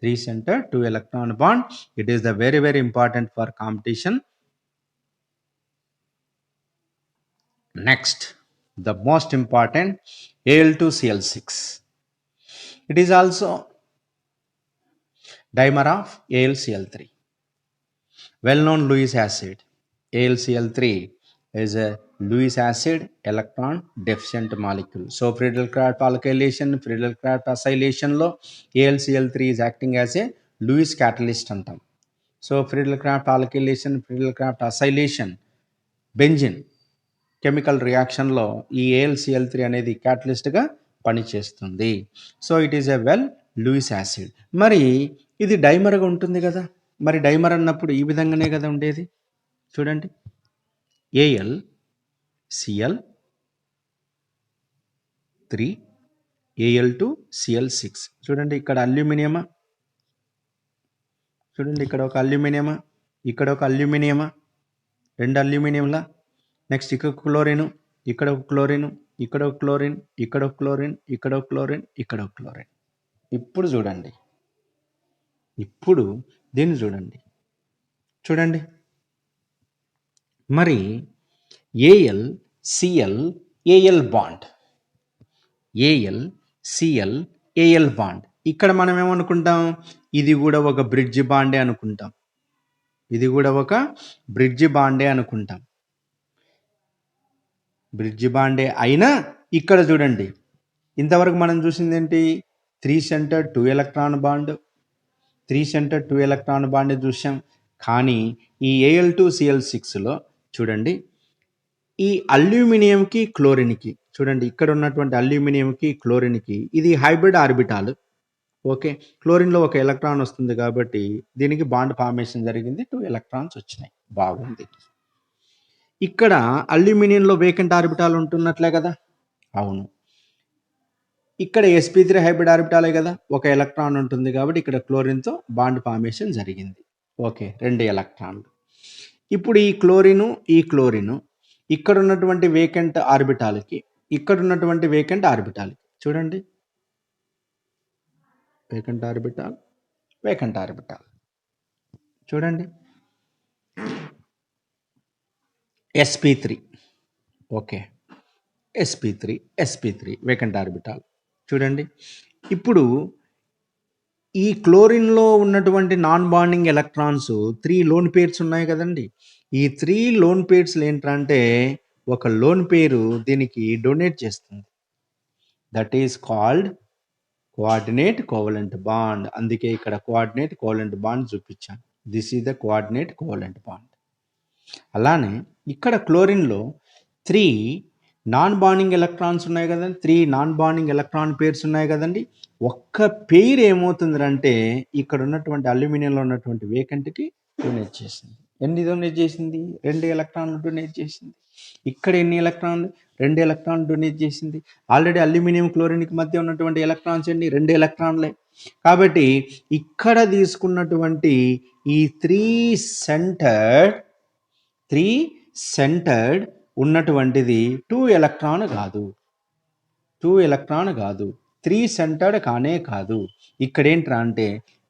3 centered 2 electron bond. It is the very very important for competition. Next, the most important, Al2Cl6. It is also dimer of AlCl3. Well known Lewis acid. AlCl3 is a Lewis acid electron deficient molecule. So Friedel-Crafts acylation lo AlCl3 is acting as a Lewis catalyst antam. So Friedel-Crafts alkylation, Friedel-Crafts acylation, benzene chemical రియాక్షన్లో ఈ AlCl3 అనేది క్యాటలిస్ట్గా పనిచేస్తుంది. So it is a well Lewis acid. మరి ఇది డైమర్గా ఉంటుంది కదా. మరి డైమర్ అన్నప్పుడు ఈ విధంగానే కదా ఉండేది. చూడండి, AlCl3 Al2Cl6. చూడండి, ఇక్కడ అల్యూమినియం, చూడండి, ఇక్కడ ఒక అల్యూమినియమా, ఇక్కడ ఒక అల్యూమినియమా, 2 అల్యూమినియంలా. నెక్స్ట్ ఇక్కడ ఒక క్లోరిన్, ఇక్కడ ఒక క్లోరిన్, ఇక్కడ ఒక క్లోరిన్, ఇక్కడ ఒక క్లోరిన్, ఇక్కడ ఒక క్లోరిన్, ఇక్కడ ఒక క్లోరిన్. ఇప్పుడు చూడండి, ఇప్పుడు దీన్ని చూడండి. మరి A L C L A L bond, A L C L A L bond. ఇక్కడ మనం ఏమనుకుంటాం, ఇది కూడా ఒక బ్రిడ్జ్ బాండే అనుకుంటాం. ఇది కూడా ఒక బ్రిడ్జ్ బాండే అనుకుంటాం. బ్రిడ్జ్ బాండే అయినా ఇక్కడ చూడండి, ఇంతవరకు మనం చూసింది ఏంటి, 3 centre 2 electron bond, 3 centre 2 electron bond చూసాం. కానీ ఈ Al2Cl6లో చూడండి, ఈ అల్యూమినియంకి క్లోరిన్కి చూడండి, ఇక్కడ ఉన్నటువంటి అల్యూమినియంకి క్లోరిన్కి ఇది హైబ్రిడ్ ఆర్బిటాల్. ఓకే, క్లోరిన్లో ఒక ఎలక్ట్రాన్ వస్తుంది కాబట్టి దీనికి బాండ్ ఫార్మేషన్ జరిగింది, 2 ఎలక్ట్రాన్స్ వచ్చినాయి, బాగుంది. ఇక్కడ అల్యూమినియంలో వేకెంట్ ఆర్బిటాల్ ఉంటున్నట్లే కదా, అవును. ఇక్కడ sp3 హైబ్రిడ్ ఆర్బిటాలే కదా, ఒక ఎలక్ట్రాన్ ఉంటుంది కాబట్టి ఇక్కడ క్లోరిన్తో బాండ్ ఫార్మేషన్ జరిగింది. ఓకే, 2 ఎలక్ట్రాన్లు. ఇప్పుడు ఈ క్లోరిను ఇక్కడ ఉన్నటువంటి వేకెంట్ ఆర్బిటాల్కి, ఇక్కడ ఉన్నటువంటి వేకెంట్ ఆర్బిటాల్కి చూడండి, వేకెంట్ ఆర్బిటాల్ చూడండి, sp3. Okay, sp3 vacant orbital చూడండి. ఇప్పుడు ఈ క్లోరిన్లో ఉన్నటువంటి non bonding electrons 3 loan pairs ఉన్నాయి కదండి. ఈ 3 లోన్ పేర్స్లు ఏంటంటే ఒక లోన్ పేరు దీనికి డొనేట్ చేస్తుంది. That is called coordinate covalent bond. అందుకే ఇక్కడ కోఆర్డినేట్ కోవలెంట్ బాండ్ చూపించాను. This is the coordinate covalent bond. అలానే ఇక్కడ క్లోరిన్లో 3 నాన్ బాండింగ్ ఎలక్ట్రాన్స్ ఉన్నాయి కదండి, 3 నాన్ బాండింగ్ ఎలక్ట్రాన్ పేర్స్ ఉన్నాయి కదండి. ఒక్క పేరు ఏమవుతుందంటే ఇక్కడ ఉన్నటువంటి అల్యూమినియంలో ఉన్నటువంటి వేకెంట్కి డొనేట్ చేసింది. ఎన్ని డొనేట్ చేసింది, 2 ఎలక్ట్రాన్లు డొనేట్ చేసింది. ఇక్కడ ఎన్ని ఎలక్ట్రాన్లు, 2 ఎలక్ట్రాన్లు డొనేట్ చేసింది. ఆల్రెడీ అల్యూమినియం క్లోరిన్కి మధ్య ఉన్నటువంటి ఎలక్ట్రాన్స్ ఎన్ని, 2 ఎలక్ట్రాన్లే. కాబట్టి ఇక్కడ తీసుకున్నటువంటి ఈ 3 సెంటర్డ్ ఉన్నటువంటిది 2 ఎలక్ట్రాన్ కాదు, 3 సెంటర్డ్ కానే కాదు. ఇక్కడ ఏంట్రా అంటే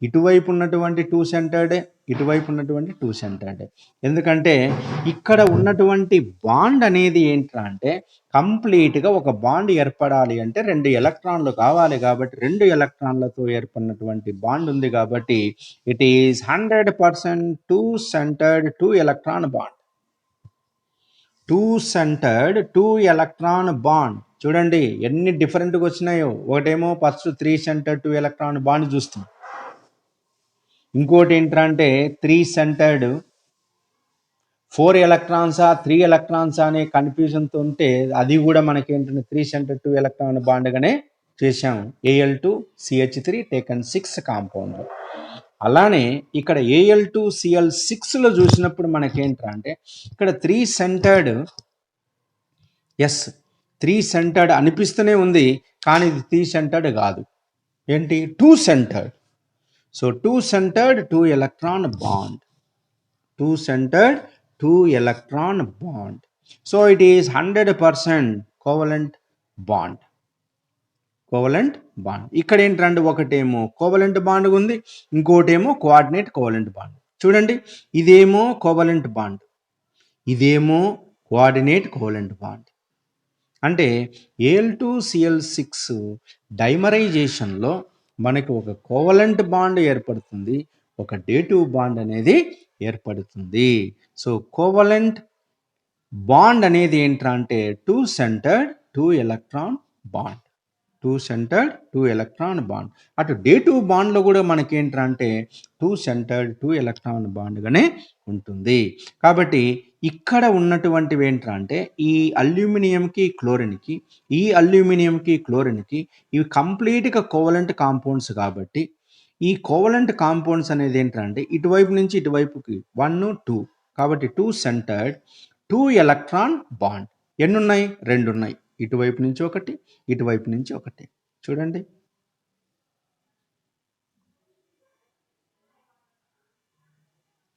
ఇటువైపు ఉన్నటువంటి 2 సెంటర్డే, ఇటువైపు ఉన్నటువంటి 2 సెంటర్డే. ఎందుకంటే ఇక్కడ ఉన్నటువంటి బాండ్ అనేది ఏంట్రా అంటే కంప్లీట్గా ఒక బాండ్ ఏర్పడాలి అంటే 2 ఎలక్ట్రాన్లు కావాలి. కాబట్టి 2 ఎలక్ట్రాన్లతో ఏర్పడినటువంటి బాండ్ ఉంది కాబట్టి it is 100% 2 centred 2 electron bond. 2 centred 2 electron bond చూడండి ఎన్ని డిఫరెంట్గా వచ్చినాయో. ఒకటేమో ఫస్ట్ 3 సెంటర్డ్ 2 ఎలక్ట్రాన్ బాండ్ చూస్తాం. ఇంకోటి ఏంటంటే 3 సెంటర్డ్ 4 ఎలక్ట్రాన్సా 3 ఎలక్ట్రాన్సా అనే కన్ఫ్యూజన్తో ఉంటే అది కూడా మనకి ఏంటంటే 3 సెంటర్డ్ 2 ఎలక్ట్రాన్ బాండ్గానే చేసాం. Al2CH3 taken 6 compound. అలానే ఇక్కడ Al2Cl6లో చూసినప్పుడు మనకేంటంటే ఇక్కడ 3 సెంటర్డ్ అనిపిస్తూనే ఉంది, కానీ ఇది 3 సెంటర్డ్ కాదు, ఏంటి 2 centred. So 2 centred 2 electron bond, 2 centred 2 electron bond. So it is 100% covalent bond. ఇక్కడ ఏంటంటే ఒకటేమో కోవలెంట్ బాండ్ ఉంది, ఇంకోటేమో కోఆర్డినేట్ కోవలెంట్ బాండ్. చూడండి, ఇదేమో కోవలెంట్ బాండ్, ఇదేమో కోఆర్డినేట్ కోవలెంట్ బాండ్. అంటే Al2Cl6 డైమరైజేషన్లో మనకు ఒక కోవలెంట్ బాండ్ ఏర్పడుతుంది, ఒక డేటివ్ బాండ్ అనేది ఏర్పడుతుంది. సో కోవలెంట్ బాండ్ అనేది ఏంట్రా అంటే 2 centred 2 electron bond, 2 centred 2 electron bond. అటు డేటివ్ బాండ్లో కూడా మనకి ఏంటంటే 2 సెంటర్డ్ 2 ఎలక్ట్రాన్ బాండ్గానే ఉంటుంది. కాబట్టి ఇక్కడ ఉన్నటువంటివి ఏంటంటే ఈ అల్యూమినియంకి క్లోరిన్కి, ఈ అల్యూమినియంకి క్లోరిన్కి ఇవి కంప్లీట్గా కోవలెంట్ కాంపౌండ్స్. కాబట్టి ఈ కోవలెంట్ కాంపౌండ్స్ అనేది ఏంటంటే ఇటువైపు నుంచి ఇటువైపుకి 1 2, కాబట్టి 2 సెంటర్డ్ 2 ఎలక్ట్రాన్ బాండ్. ఎన్ని ఉన్నాయి, 2 ఉన్నాయి. ఇటువైపు నుంచి ఒకటి, ఇటువైపు నుంచి ఒకటి. చూడండి,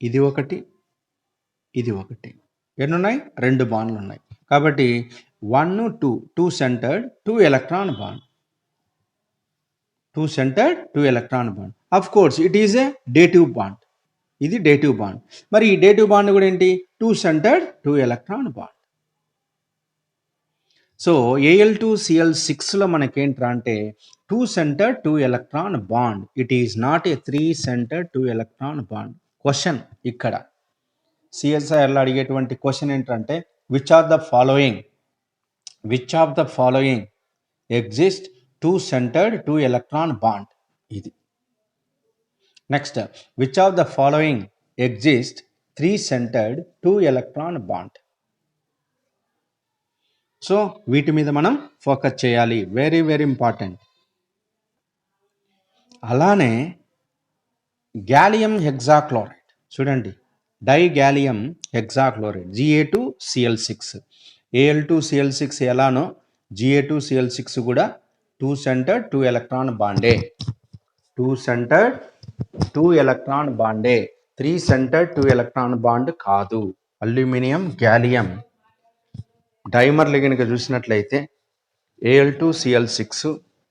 ఇది ఒకటి, ఇది ఒకటి. ఎన్ని ఉన్నాయి? 2 బాండ్లు ఉన్నాయి. కాబట్టి 1 2 centred 2 electron bond. 2 centred 2 electron bond. Of course it is a dative bond. ఇది డేటివ్ బాండ్. మరి ఈ డేటివ్ బాండ్ కూడా ఏంటి? 2 సెంటర్డ్ 2 ఎలక్ట్రాన్ బాండ్. సో Al2Cl6లో మనకేంట్రా అంటే 2 centred 2 electron bond. It is not a 3 centred 2 electron bond. Question ఇక్కడ సిఎస్ఐఆర్లో అడిగేటువంటి question ఏంటంటే which of the following exist 2 centred 2 electron bond. ఇది next which of the following exist 3 centred 2 electron bond. So వీటి మీద మనం focus చేయాలి. Very very important. అలానే gallium hexachloride చూడండి, డైగ్యాలియం హెక్సాక్లోరైడ్ Ga2Cl6. Al2Cl6 ఎలానో Ga2Cl6 కూడా 2 సెంటర్డ్ 2 ఎలక్ట్రాన్ బాండే. 2 సెంటర్డ్ 2 ఎలక్ట్రాన్ బాండే, 3 సెంటర్డ్ 2 ఎలక్ట్రాన్ బాండ్ కాదు. అల్యూమినియం గ్యాలియం డైమర్లు కనుక చూసినట్లయితే Al2Cl6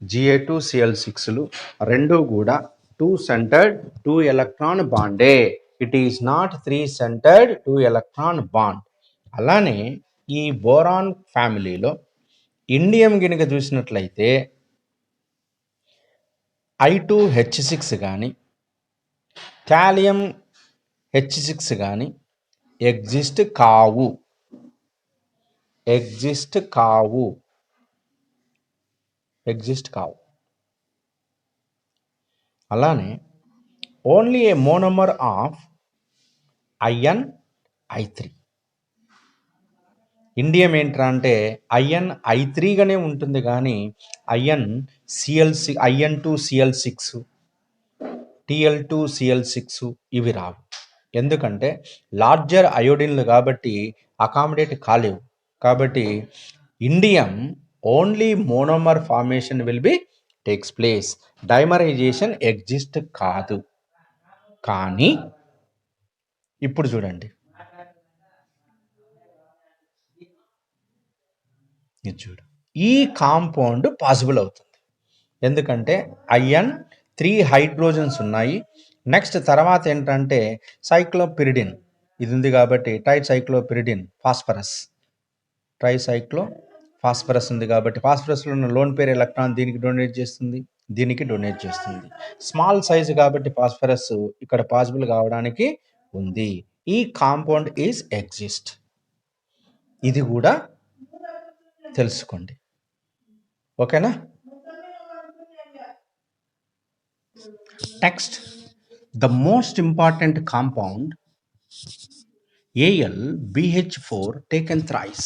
Ga2Cl6లు రెండు కూడా 2 సెంటర్డ్ 2 ఎలక్ట్రాన్ బాండే. It is not 3 centred 2 electron bond. అలానే ఈ బోరాన్ ఫ్యామిలీలో ఇండియం కనుక చూసినట్లయితే I2H6 కానీ కాలియం H6 కానీ ఎగ్జిస్ట్ కావు. అలానే only a monomer of I N I3. Indium ఏంట్రా అంటే InI3గానే ఉంటుంది కానీ IN2Cl6 Tl2Cl6 ఇవి రావు. ఎందుకంటే లార్జర్ అయోడిన్లు కాబట్టి అకామిడేట్ కాలేవు. కాబట్టి indium only monomer formation will be takes place. Dimerization exist కాదు. కానీ ఇప్పుడు చూడండి, ఇది చూడు, ఈ కాంపౌండ్ పాసిబుల్ అవుతుంది. ఎందుకంటే ఐఎన్ 3 హైడ్రోజన్స్ ఉన్నాయి. నెక్స్ట్ తర్వాత ఏంటంటే సైక్లోపిరిడిన్ ఇది ఉంది కాబట్టి ట్రైసైక్లోపిరిడిన్ ట్రైసైక్లోఫాస్ఫరస్ ఉంది కాబట్టి ఫాస్ఫరస్లో ఉన్న లోన్ పేర్ ఎలక్ట్రాన్ దీనికి డొనేట్ చేస్తుంది, దీనికి డొనేట్ చేస్తుంది. స్మాల్ సైజు కాబట్టి ఫాస్ఫరస్ ఇక్కడ పాసిబుల్ కావడానికి ఉంది. ఈ కాంపౌండ్ ఈజ్ ఎగ్జిస్ట్. ఇది కూడా తెలుసుకోండి. ఓకేనా? Next the most important compound AlBH4 taken thrice.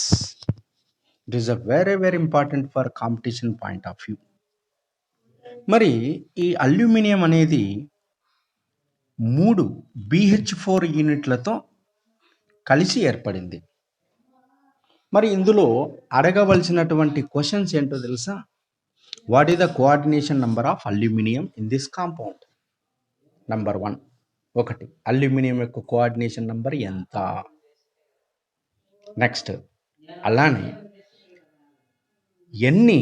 It is a very very important for competition point of view. మరి ఈ అల్యూమినియం అనేది 3 BH4 యూనిట్లతో కలిసి ఏర్పడింది. మరి ఇందులో అడగవలసినటువంటి క్వశ్చన్స్ ఏంటో తెలుసా? What is the coordination number of aluminium in this compound? Number 1 ఒకటి అల్యూమినియం యొక్క కోఆర్డినేషన్ నెంబర్ ఎంత? నెక్స్ట్ అలానే ఎన్ని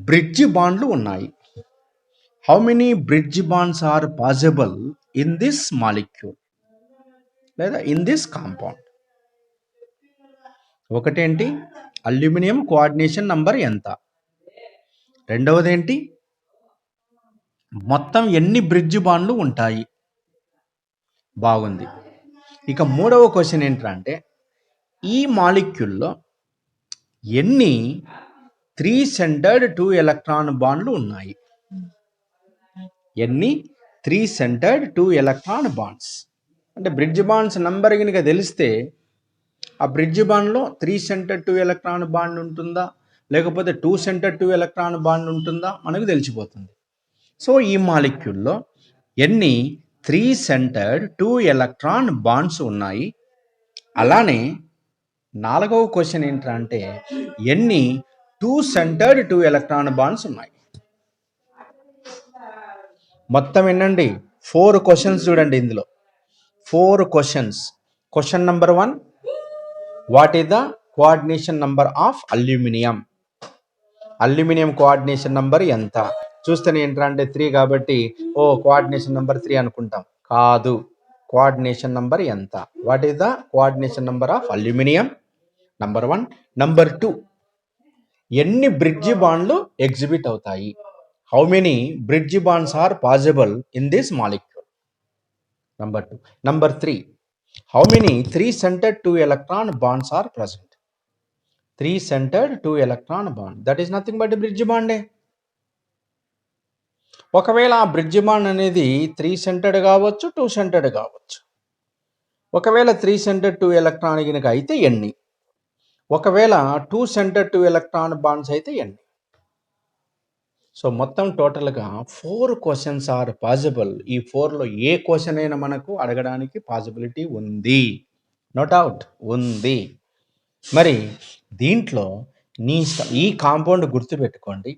బ్రిడ్జ్ బాండ్లు ఉన్నాయి? How many bridge bonds are possible in this molecule లేదా ఇన్ దిస్ కాంపౌండ్? ఒకటేంటి అల్యూమినియం కోఆర్డినేషన్ నంబర్ ఎంత, రెండవది ఏంటి మొత్తం ఎన్ని బ్రిడ్జ్ బాండ్లు ఉంటాయి. బాగుంది. ఇక మూడవ క్వశ్చన్ ఏంటంటే ఈ మాలిక్యూల్లో ఎన్ని 3 సెంటర్డ్ 2 ఎలక్ట్రాన్ బాండ్లు ఉన్నాయి? ఎన్ని 3 సెంటర్డ్ 2 ఎలక్ట్రాన్ బాండ్స్ అంటే బ్రిడ్జ్ బాండ్స్ నంబర్ కనుక తెలిస్తే ఆ బ్రిడ్జ్ బాండ్లో 3 సెంటర్డ్ 2 ఎలక్ట్రాన్ బాండ్ ఉంటుందా లేకపోతే 2 సెంటర్డ్ 2 ఎలక్ట్రాన్ బాండ్ ఉంటుందా మనకు తెలిసిపోతుంది. సో ఈ మాలిక్యూల్లో ఎన్ని 3 సెంటర్డ్ 2 ఎలక్ట్రాన్ బాండ్స్ ఉన్నాయి. అలానే నాలుగవ క్వశ్చన్ ఏంటంటే ఎన్ని 2 సెంటర్డ్ 2 ఎలక్ట్రాన్ బాండ్స్ ఉన్నాయి. మొత్తం ఎన్నండి 4 క్వశ్చన్స్ చూడండి. ఇందులో 4 questions. Question number 1, what is the coordination number of aluminum? Aluminium coordination number ఎంత? చూస్తే ఏంటంటే 3 కాబట్టి కోఆర్డినేషన్ నంబర్ 3 అనుకుంటాం. కాదు, కోఆర్డినేషన్ నంబర్ ఎంత? What is the coordination number of aluminium? Number 1. Number 2, ఎన్ని బ్రిడ్జి బాండ్లు ఎగ్జిబిట్ అవుతాయి? How many bridge bonds are possible in this molecule? Number 2. Number 3, how many 3-centered 2 electron bonds are present? 3-centered 2 electron bond, that is nothing but a bridge bond. ఒకవేళ ఆ bridge bond అనేది 3-centered కావచ్చు, 2-centered కావచ్చు. ఒకవేళ 3-centered 2 electron కనుక అయితే ఎన్ని? ఒకవేళ 2-centered 2 ఎలక్ట్రాన్ బాండ్స్ అయితే ఎన్ని? సో మొత్తం టోటల్గా 4 క్వశ్చన్స్ ఆర్ పాసిబుల్. ఈ 4లో ఏ క్వశ్చన్ అయినా మనకు అడగడానికి పాసిబిలిటీ ఉంది, నో డౌట్ ఉంది. మరి దీంట్లో ఈ కాంపౌండ్ గుర్తుపెట్టుకోండి.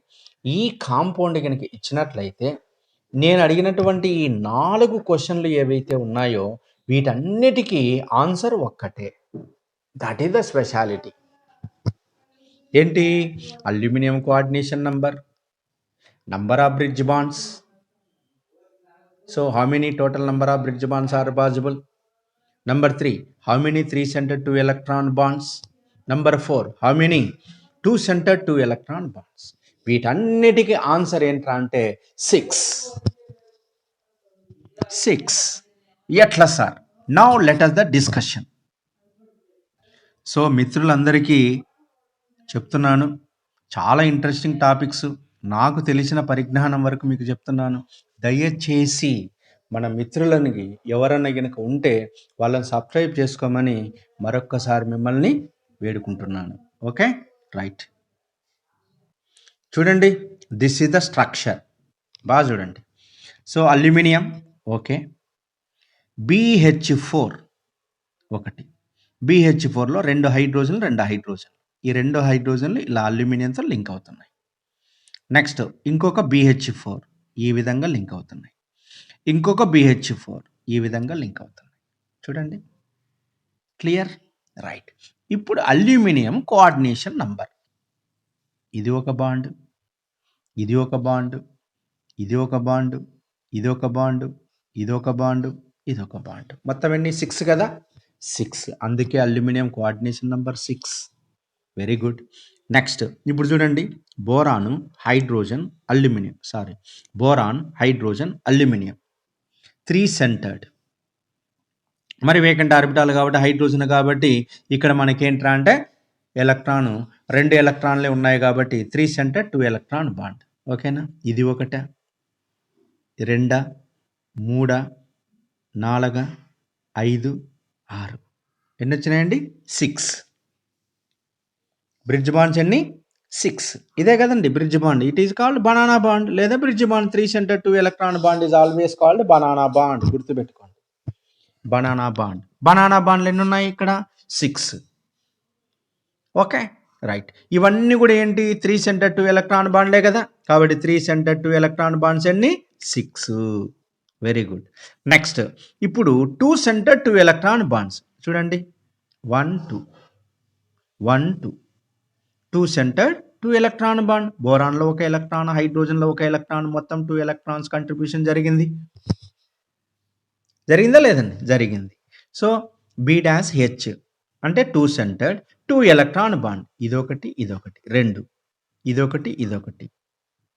ఈ కాంపౌండ్ కనుక ఇచ్చినట్లయితే నేను అడిగినటువంటి ఈ 4 క్వశ్చన్లు ఏవైతే ఉన్నాయో వీటన్నిటికీ ఆన్సర్ ఒక్కటే. That is the speciality. ఏంటి? Aluminium coordination number of bridge bonds. So how many total number of bridge bonds are possible? Number 3, how many 3-centered 2 electron bonds? Number 4, how many 2-centered 2 electron bonds? వీటన్నిటికీ answer ఏంట్రా అంటే 6. ఎట్లా sir? Now let us the discussion. So మిత్రులందరికీ చెప్తున్నాను, చాలా interesting topics, నాకు తెలిసిన పరిజ్ఞానం వరకు మీకు చెప్తున్నాను. దయచేసి మన మిత్రులకి ఎవరన్నా కనుక ఉంటే వాళ్ళని సబ్స్క్రైబ్ చేసుకోమని మరొక్కసారి మిమ్మల్ని వేడుకుంటున్నాను. Okay, right. చూడండి, దిస్ ఈజ్ ద స్ట్రక్చర్. బాగా చూడండి. సో అల్యూమినియం, ఓకే, BH4 ఒకటి, BH4లో 2 హైడ్రోజన్లు. ఈ 2 హైడ్రోజన్లు ఇలా అల్యూమినియంతో లింక్ అవుతున్నాయి. నెక్స్ట్ ఇంకొక BH4 ఈ విధంగా లింక్ అవుతున్నాయి. ఇంకొక BH4 ఈ విధంగా లింక్ అవుతున్నాయి. చూడండి, క్లియర్? రైట్. ఇప్పుడు అల్యూమినియం కోఆర్డినేషన్ నంబర్. ఇది ఒక బాండ్, ఇది ఒక బాండ్, ఇది ఒక బాండ్, ఇది ఒక బాండ్, ఇది ఒక బాండ్, ఇది ఒక బాండ్. మొత్తం ఎన్ని? 6 కదా, 6. అందుకే aluminium coordination number 6. Very good. Next ఇప్పుడు చూడండి, boron hydrogen aluminium, boron hydrogen aluminium 3-centered. మరి వేకెంట్ ఆర్బిటాల్ కాబట్టి హైడ్రోజన్ కాబట్టి ఇక్కడ మనకేంట్రా అంటే ఎలక్ట్రాను 2 ఎలక్ట్రాన్లే ఉన్నాయి కాబట్టి 3-centered 2 electron బాండ్. ఓకేనా? ఇది 1, 2, 3, 4, 5, 6. ఎన్ని వచ్చినాయండి? 6. బ్రిడ్జ్ బాండ్స్ ఎన్ని? 6. ఇదే కదండి bridge bond. It is called banana bond లేదా bridge bond. 3-centered 2 electron bond is always called banana bond. గుర్తుపెట్టుకోండి, బనానా బాండ్. బనానా బాండ్లు ఎన్ని ఉన్నాయి ఇక్కడ? 6. Okay, right. ఇవన్నీ కూడా ఏంటి? 3-centered 2 electron బాండ్లే కదా, కాబట్టి 3-centered 2 electron బాండ్స్ ఎన్ని? 6. Very good. నెక్స్ట్ ఇప్పుడు 2-centered 2 electron బాండ్స్ చూడండి. 1 2 2-centered 2 electron బాండ్. బోరాన్లో 1 ఎలక్ట్రాన్, హైడ్రోజన్లో 1 ఎలక్ట్రాన్, మొత్తం 2 electrons కంట్రిబ్యూషన్ జరిగిందా లేదండి? జరిగింది. సో B-H అంటే 2-centered 2 electron బాండ్. ఇదొకటి, 2, ఇదొకటి, 3,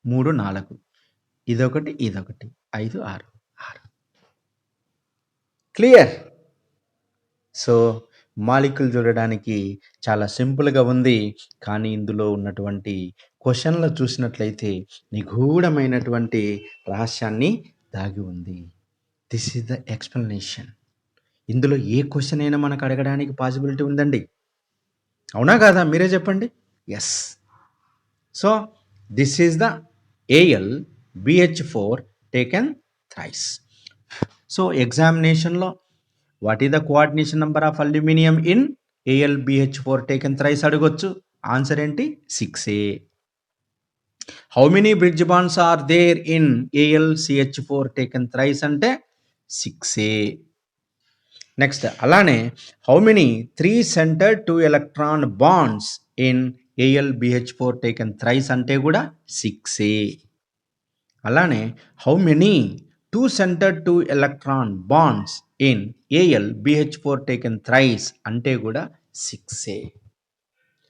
4, ఇదొకటి, 5, 6. క్లియర్? సో మాలిక్యూల్ చూడడానికి చాలా సింపుల్గా ఉంది, కానీ ఇందులో ఉన్నటువంటి క్వశ్చన్లు చూసినట్లయితే నిగూఢమైనటువంటి రహస్యాన్ని దాగి ఉంది. This is the explanation. ఇందులో ఏ క్వశ్చన్ అయినా మనకు అడగడానికి పాసిబిలిటీ ఉందండి, అవునా కాదా? మీరే చెప్పండి. Yes. So this is the AlBH4 taken thrice. So ఎగ్జామినేషన్లో what is the coordination number of aluminium in AlBH4 taken thrice అడగొచ్చు. ఆన్సర్ ఏంటి? 6A. How many bridge bonds are there in AlCH4 taken thrice అంటే 6A. Next అలానే how many 3 centred 2 electron bonds in AlBH4 taken thrice అంటే కూడా 6. అలానే how many 2 centred 2 electron bonds in AlBH4 taken thrice అంటే కూడా 6.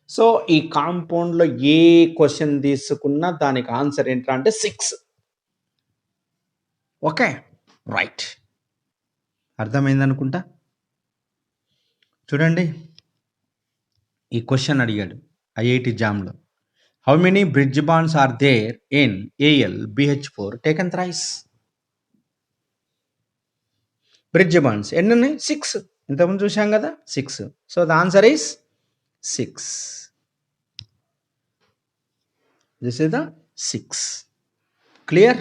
So ఈ కాంపౌండ్లో ఏ question తీసుకున్నా దానికి ఆన్సర్ ఏంటంటే అంటే 6. ఓకే, రైట్, అర్థమైందనుకుంటా. చూడండి, ఈ క్వశ్చన్ అడిగాడు IIT జామ్లో. How many bridge bonds are there in AlBH4 taken thrice? Bridge bonds ఎన్ని ఉన్నాయి? 6. ఇంతకుముందు చూసాం కదా, 6. So the answer is 6. This is the 6. Clear?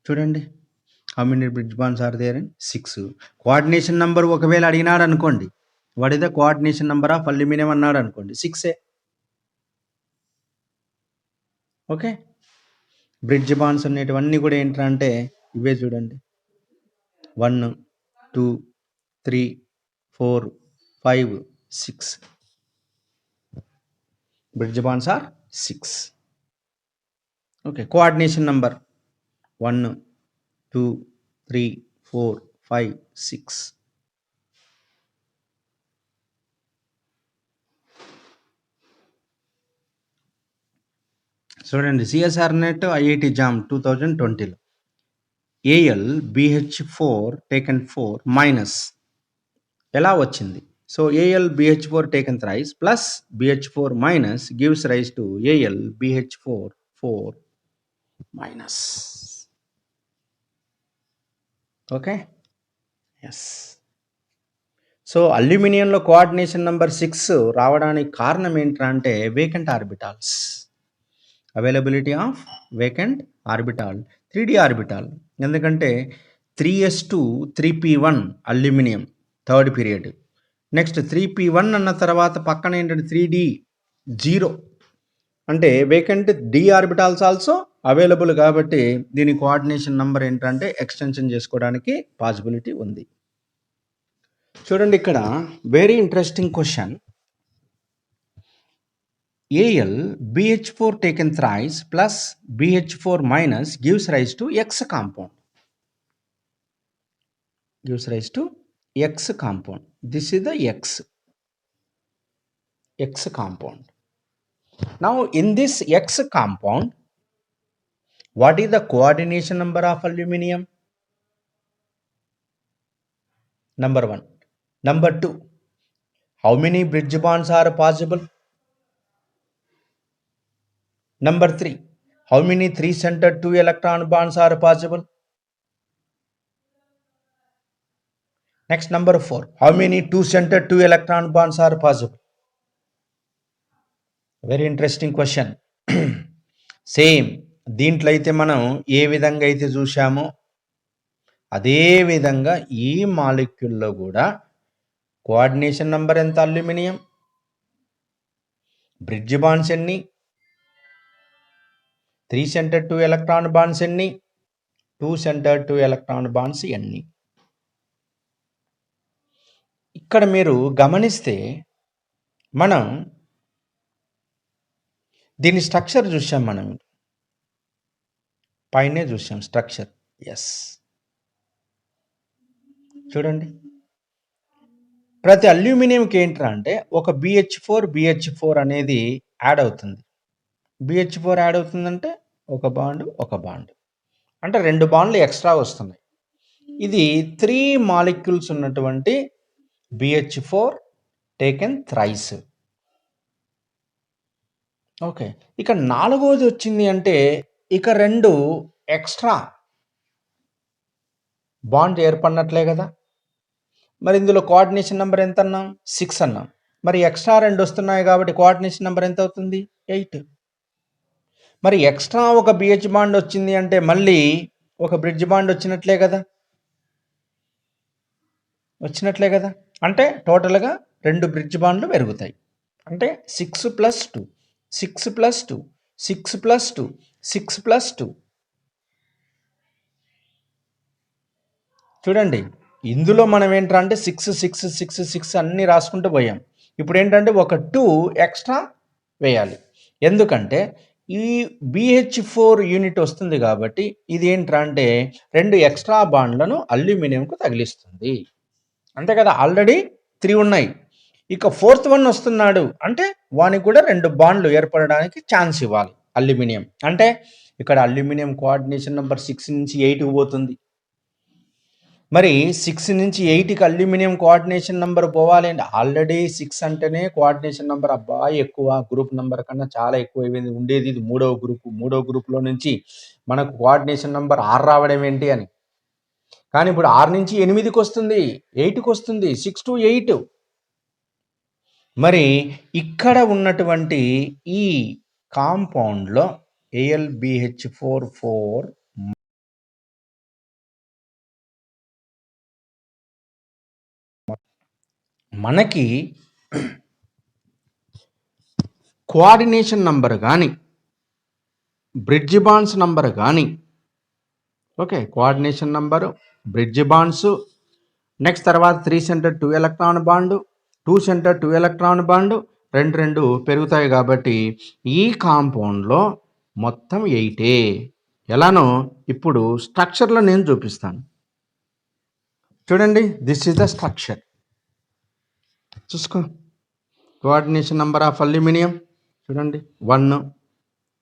చూడండి, how many bridge bonds are there in 6. Coordination number ఒకవేళ అడిగినాడు అనుకోండి, what is the coordination number of aluminium అన్నాడు అనుకోండి, 6. ఓకే, బ్రిడ్జ్ బాండ్స్ అనేటివన్నీ కూడా ఏంటంటే ఇవే చూడండి, 1 2 3 4 5 6. Bridge bonds are 6. Okay, coordination number 1 2 3 4 5 6. చూడండి, సిఎస్ఆర్ నెట్ IIT జామ్ 2020లో AlBH4 టేకెన్ 4 మైనస్ ఎలా వచ్చింది? So AlBH4 taken thrice plus BH4 minus gives rise to AlBH4 4 minus. Okay, yes. So అల్యూమినియంలో coordination number 6 రావడానికి కారణం ఏంటంటే vacant orbitals, availability of vacant orbital, 3D orbital. ఎందుకంటే 3s2 3p1 aluminium third period, next 3p1 అన్న తర్వాత పక్కన ఏంటంటే 3d 0 అంటే vacant D orbitals also available. కాబట్టి దీని కోఆర్డినేషన్ నెంబర్ ఏంటంటే ఎక్స్టెన్షన్ చేసుకోవడానికి పాసిబిలిటీ ఉంది. చూడండి, ఇక్కడ very interesting question. AlBH4 taken thrice plus BH4 minus gives rise to X compound. Gives rise to X compound. This is the X compound. Now in this X compound, what is the coordination number of aluminum? Number 1. Number 2, how many bridge bonds are possible? Number 3, how many 3-centered 2 electron bonds are possible? Next, number 4, how many 2-centered 2 electron bonds are possible? Very interesting question. Same దీంట్లో అయితే మనం ఏ విధంగా అయితే చూసామో అదే విధంగా ఈ మాలిక్యూల్లో కూడా coordination number ఎంత అల్యూమినియం, బ్రిడ్జ్ బాండ్స్ ఎన్ని, 3-centered 2 ఎలక్ట్రాన్ బాండ్స్ ఎన్ని, 2-centered 2 ఎలక్ట్రాన్ బాండ్స్ ఎన్ని. ఇక్కడ మీరు గమనిస్తే మనం దీని స్ట్రక్చర్ చూసాం, మనం పైనే చూసాం స్ట్రక్చర్. ఎస్, చూడండి, ప్రతి అల్యూమినియంకి ఏంట్రా అంటే ఒక BH4 అనేది యాడ్ అవుతుంది. BH4 యాడ్ అవుతుందంటే ఒక బాండ్ అంటే 2 బాండ్లు ఎక్స్ట్రా వస్తున్నాయి. ఇది 3 మాలిక్యూల్స్ ఉన్నటువంటి BH4 టేకెన్ థ్రైస్. ఓకే, ఇక 4వది వచ్చింది అంటే ఇక 2 ఎక్స్ట్రా బాండ్ ఏర్పడినట్లే కదా. మరి ఇందులో కోఆర్డినేషన్ నెంబర్ ఎంత అన్నాం? 6 అన్నాం. మరి ఎక్స్ట్రా 2 వస్తున్నాయి కాబట్టి కోఆర్డినేషన్ నెంబర్ ఎంత అవుతుంది? 8. మరి ఎక్స్ట్రా ఒక BH బాండ్ వచ్చింది అంటే మళ్ళీ ఒక బ్రిడ్జ్ బాండ్ వచ్చినట్లే కదా. అంటే టోటల్గా 2 బ్రిడ్జ్ బాండ్లు పెరుగుతాయి. అంటే 6 + 2 6 + 2 6 + 2 6 + 2 చూడండి, ఇందులో మనం ఏంటంటే 6 6 6 6 అన్నీ రాసుకుంటూ పోయాం. ఇప్పుడు ఏంటంటే ఒక 2 ఎక్స్ట్రా వేయాలి. ఎందుకంటే ఈ BH4 యూనిట్ వస్తుంది కాబట్టి ఇది ఏంటంటే 2 ఎక్స్ట్రా బాండ్లను అల్యూమినియంకు తగిలిస్తుంది. అంతే కదా, ఆల్రెడీ 3 ఉన్నాయి. ఇక 4th వన్ వస్తున్నాడు అంటే వానికి కూడా 2 బాండ్లు ఏర్పడడానికి ఛాన్స్ ఇవ్వాలి అల్యూమినియం. అంటే ఇక్కడ అల్యూమినియం కోఆర్డినేషన్ నెంబర్ 6 నుంచి 8కి పోతుంది. మరి 6 నుంచి 8కి అల్యూమినియం కోఆర్డినేషన్ నెంబర్ పోవాలి అంటే ఆల్రెడీ 6 అంటేనే కోఆర్డినేషన్ నెంబర్ అబ్బా ఎక్కువ, గ్రూప్ నెంబర్ కన్నా చాలా ఎక్కువ ఉండేది. ఇది మూడవ గ్రూప్లో నుంచి మనకు కోఆర్డినేషన్ నెంబర్ 6 రావడం ఏంటి అని. కానీ ఇప్పుడు 6 నుంచి 8కి వస్తుంది, 8కి వస్తుంది, 6 to 8. మరి ఇక్కడ ఉన్నటువంటి ఈ కాంపౌండ్లో AlBH44 మనకి కోఆర్డినేషన్ నంబర్ కానీ బ్రిడ్జ్ బాండ్స్ నంబర్ కానీ, okay, coordination number, bridge bonds, next తర్వాత 3 centre 2 electron bond, 2 centre 2 electron bond, 2 పెరుగుతాయి. కాబట్టి ఈ కాంపౌండ్లో మొత్తం 8. ఎలానో ఇప్పుడు స్ట్రక్చర్లో నేను చూపిస్తాను. చూడండి, దిస్ ఈజ్ ద స్ట్రక్చర్. చూసుకో, కోఆర్డినేషన్ నెంబర్ ఆఫ్ అల్యూమినియం చూడండి, 1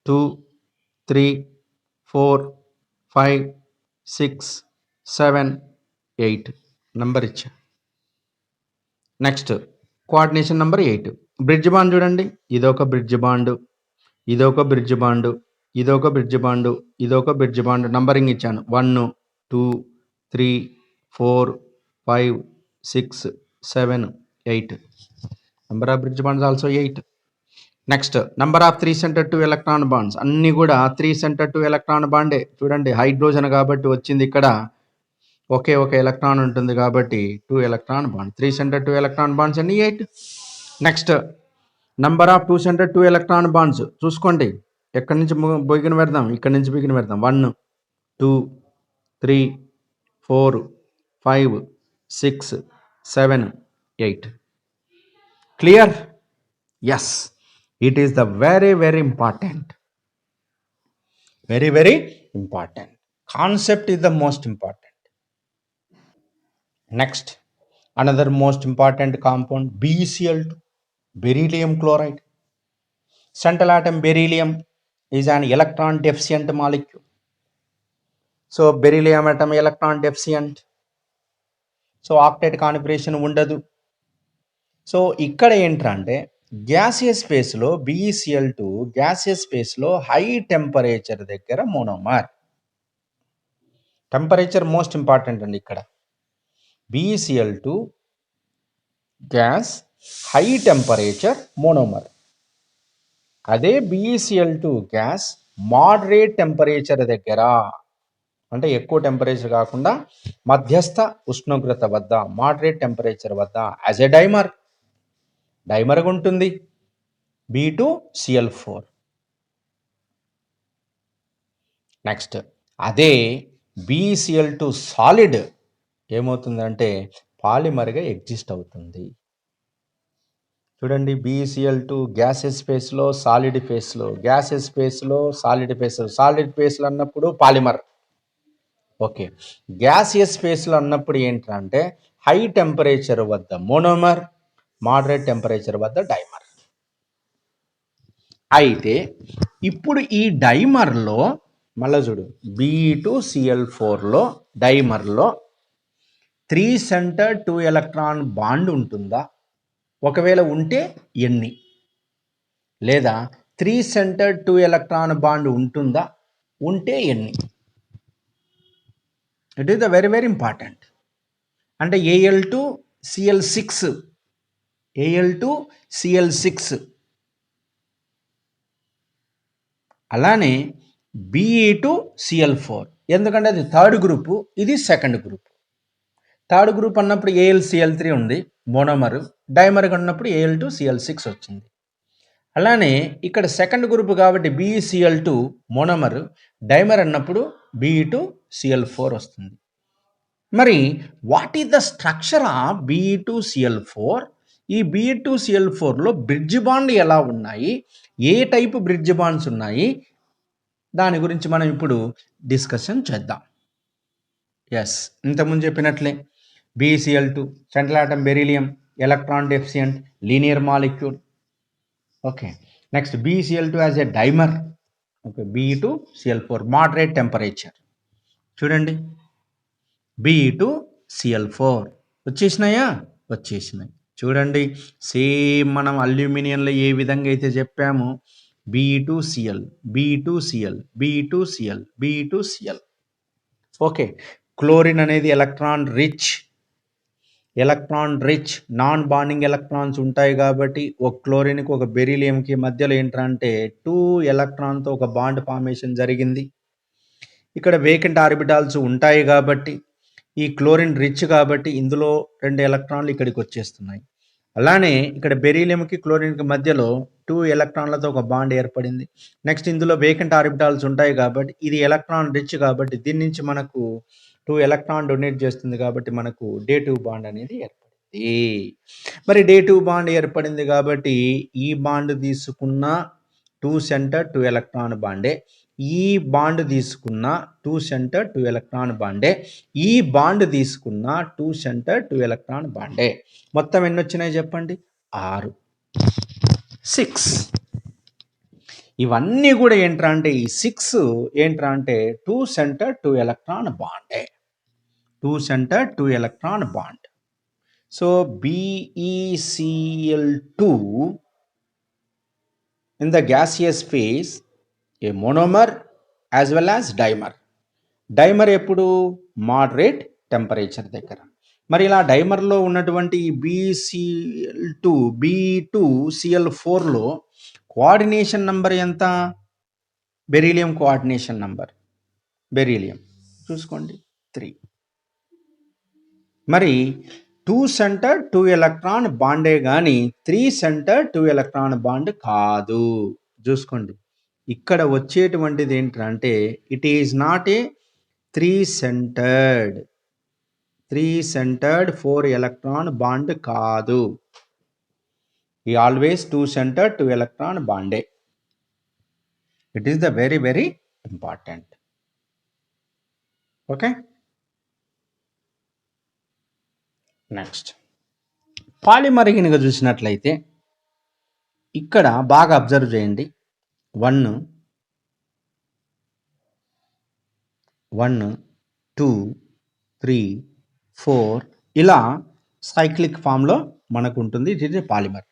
2 3 4 5 6 7 8 నెంబర్ ఇచ్చా. Next coordination number 8. Bridge bond చూడండి, ఇదొక బ్రిడ్జ్ బాండ్, ఇదొక బ్రిడ్జ్ బాండ్, ఇదొక బ్రిడ్జ్ బాండ్, ఇదొక బ్రిడ్జ్ బాండ్. నంబరింగ్ ఇచ్చాను 1 2 3 4 5 6 7 8. Number of bridge bonds also 8. Next number of 3 centre 2 electron bonds, అన్నీ కూడా 3 సెంటర్ 2 ఎలక్ట్రాన్ బాండే. చూడండి, హైడ్రోజన్ కాబట్టి వచ్చింది, ఇక్కడ ఒకే ఒక ఎలక్ట్రాన్ ఉంటుంది కాబట్టి 2 electron bond. 3 centre 2 electron bonds అన్ని 8. Next number of 2 centre 2 electron bonds చూసుకోండి, ఎక్కడి నుంచి బిగిన్ పెడదాం, ఇక్కడ నుంచి బిగిన్ పెడదాం. 1 2 3 4 5 6 7 8. Clear? Yes, it is the very important, very important concept is the most important. Next, another most important compound, BeCl2, beryllium chloride. Central atom beryllium is an electron deficient molecule. So beryllium atom electron deficient, so octet configuration ఉండదు. So ఇక్కడ ఏంటంటే gaseous స్పేస్లో BeCl2 gaseous స్పేస్లో high temperature దగ్గర monomer. Temperature most important అండి. ఇక్కడ BeCl2 gas high temperature monomer. అదే BeCl2 gas moderate temperature దగ్గర, అంటే ఎక్కువ టెంపరేచర్ కాకుండా మధ్యస్థ ఉష్ణోగ్రత వద్ద, మోడరేట్ టెంపరేచర్ వద్ద యాజ్ ఎ డైమర్గా ఉంటుంది B2Cl4. నెక్స్ట్ అదే BeCl2 సాలిడ్ ఏమవుతుందంటే పాలిమర్గా ఎగ్జిస్ట్ అవుతుంది. చూడండి, BeCl2 గ్యాసెస్ స్పేస్లో సాలిడ్ ఫేస్లో, గ్యాసెస్ స్పేస్లో సాలిడ్ ఫేస్లో, సాలిడ్ ఫేస్లో అన్నప్పుడు పాలిమర్. ఓకే, గ్యాసియస్ స్పేస్లో అన్నప్పుడు ఏంటంటే హై టెంపరేచర్ వద్ద మోనోమర్, మోడరేట్ టెంపరేచర్ వద్ద డైమర్. అయితే ఇప్పుడు ఈ డైమర్లో మళ్ళీ చూడు, B2Cl4లో డైమర్లో 3 సెంటర్ 2 ఎలక్ట్రాన్ బాండ్ ఉంటుందా? ఒకవేళ ఉంటే ఎన్ని? లేదా 3 సెంటర్ 2 ఎలక్ట్రాన్ బాండ్ ఉంటుందా? ఉంటే ఎన్ని? It is the very important. అంటే Al2Cl6 అలానే Be2Cl4, ఎందుకంటే అది థర్డ్ గ్రూపు, ఇది సెకండ్ గ్రూప్. థర్డ్ గ్రూప్ అన్నప్పుడు AlCl3 ఉంది మోనోమర్, డైమర్ అన్నప్పుడు Al2Cl6 వచ్చింది. అలానే ఇక్కడ సెకండ్ గ్రూప్ కాబట్టి BeCl2 మోనోమర్, డైమర్ అన్నప్పుడు Be2Cl4 వస్తుంది. మరి what is the structure of Be2Cl4? ఈ Be2Cl4లో బ్రిడ్జ్ బాండ్ ఎలా ఉన్నాయి, ఏ టైపు బ్రిడ్జ్ బాండ్స్ ఉన్నాయి, దాని గురించి మనం ఇప్పుడు డిస్కషన్ చేద్దాం. ఎస్, ఇంతకుముందు చెప్పినట్లే BeCl2 central atom beryllium, electron deficient, linear molecule. Okay, next BeCl2 as a dimer. Okay, Be2Cl4 moderate temperature. చూడండి, Be2Cl4 వచ్చేసినాయా? వచ్చేసినాయి. చూడండి, సేమ్ మనం అల్యూమినియంలో ఏ విధంగా అయితే చెప్పామో Be2Cl, Be2Cl, Be2Cl, Be2Cl. Okay, chlorine అనేది electron rich non bonding electrons ఉంటాయి కాబట్టి ఒక క్లోరిన్కి ఒక బెరీలియంకి మధ్యలో ఏంటంటే 2 ఎలక్ట్రాన్తో ఒక బాండ్ ఫార్మేషన్ జరిగింది. ఇక్కడ వేకెంట్ ఆర్బిటాల్స్ ఉంటాయి కాబట్టి ఈ క్లోరిన్ రిచ్ కాబట్టి ఇందులో 2 ఎలక్ట్రాన్లు ఇక్కడికి వచ్చేస్తున్నాయి. అలానే ఇక్కడ బెరీలియంకి క్లోరిన్కి మధ్యలో 2 ఎలక్ట్రాన్లతో ఒక బాండ్ ఏర్పడింది. నెక్స్ట్ ఇందులో వేకెంట్ ఆర్బిటాల్స్ ఉంటాయి కాబట్టి ఇది ఎలక్ట్రాన్ రిచ్ కాబట్టి దీని నుంచి మనకు 2 ఎలక్ట్రాన్ డొనేట్ చేస్తుంది కాబట్టి మనకు డే2 బాండ్ అనేది ఏర్పడింది. మరి డే2 బాండ్ ఏర్పడింది కాబట్టి ఈ బాండ్ తీసుకున్న 2 సెంటర్ 2 ఎలక్ట్రాన్ బాండే, ఈ బాండ్ తీసుకున్న 2 సెంటర్ 2 ఎలక్ట్రాన్ బాండే, ఈ బాండ్ తీసుకున్న 2 సెంటర్ 2 ఎలక్ట్రాన్ బాండే. మొత్తం ఎన్ని వచ్చినాయి చెప్పండి? 6. 6. ఇవన్నీ కూడా ఏంట్రా అంటే ఈ 6 ఏంట్రా అంటే 2 సెంటర్ 2 ఎలక్ట్రాన్ బాండే, 2 centre 2 electron bond. So BeCl2 in the gaseous phase a monomer as well as dimer. Dimer ఎప్పుడు? మోడరేట్ టెంపరేచర్ దగ్గర. మరి ఇలా డైమర్లో ఉన్నటువంటి B2Cl4లో కోఆర్డినేషన్ నంబర్ ఎంత? బెరీలియం కోఆర్డినేషన్ నంబర్, బెరీలియం చూసుకోండి 3. మరి 2 సెంటర్ 2 ఎలక్ట్రాన్ బాండే కానీ 3 సెంటర్ 2 ఎలక్ట్రాన్ బాండ్ కాదు. చూసుకోండి, ఇక్కడ వచ్చేటువంటిది ఏంటంటే it is not a 3 centred 4 electron bond కాదు. ఈ ఆల్వేస్ 2 సెంటర్డ్ 2 ఎలక్ట్రాన్ బాండే. It is the very very important. Okay, next polymer కనుక చూసినట్లయితే ఇక్కడ బాగా అబ్జర్వ్ చేయండి. 1 2 3 4 ఇలా సైక్లిక్ ఫామ్లో మనకు ఉంటుంది. ఇది పాలిమర్.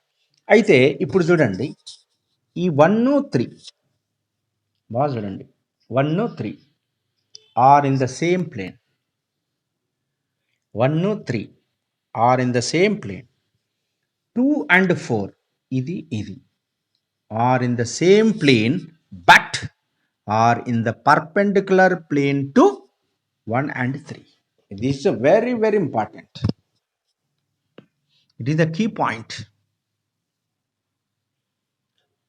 అయితే ఇప్పుడు చూడండి, ఈ 1 3 బాగా చూడండి, 1 3 are in the same plane. 1 3 are in the same plane. 2 and 4 ఇది are in the same plane but are in the perpendicular plane to 1 and 3. This is a very very important. It is the key point.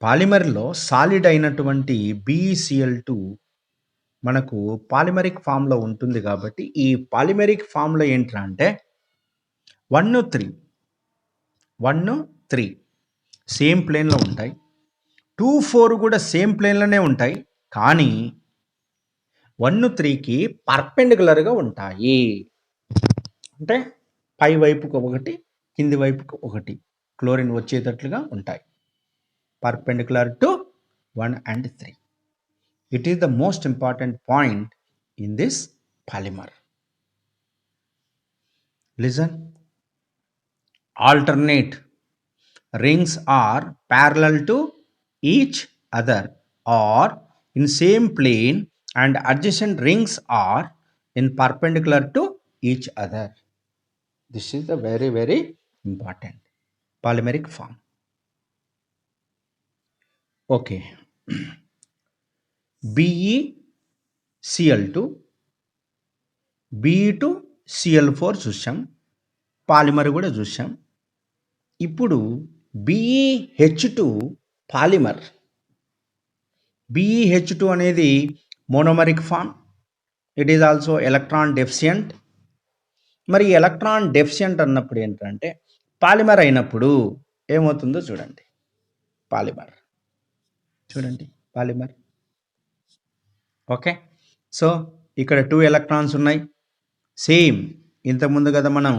పాలిమర్లో solid అయినటువంటి BeCl2 మనకు polymeric ఫామ్లో ఉంటుంది కాబట్టి ఈ polymeric ఫామ్లో ఏంట్రా అంటే 1 3 సేమ్ ప్లేన్లో ఉంటాయి, 2 4 కూడా సేమ్ ప్లేన్లోనే ఉంటాయి, కానీ 1 3కి పర్పెండిక్యులర్గా ఉంటాయి. అంటే పై వైపుకు ఒకటి, కింది వైపుకు ఒకటి క్లోరిన్ వచ్చేటట్లుగా ఉంటాయి. Perpendicular to 1 and 3. It is the most important point in this polymer. Listen. Alternate rings are parallel to each other or in same plane and adjacent rings are in perpendicular to each other. This is the very very important polymeric form. Okay. BeCl2 Be2Cl4 చూసాం, polymer కూడా చూసాం. ఇప్పుడు BeH2 polymer. BeH2 అనేది monomeric form. It is also electron deficient. మరి electron deficient అన్నప్పుడు ఏంటంటే polymer అయినప్పుడు ఏమవుతుందో చూడండి. పాలిమర్ చూడండి, పాలిమర్. ఓకే, సో ఇక్కడ 2 ఎలక్ట్రాన్స్ ఉన్నాయి. సేమ్ ఇంతకుముందు కదా మనం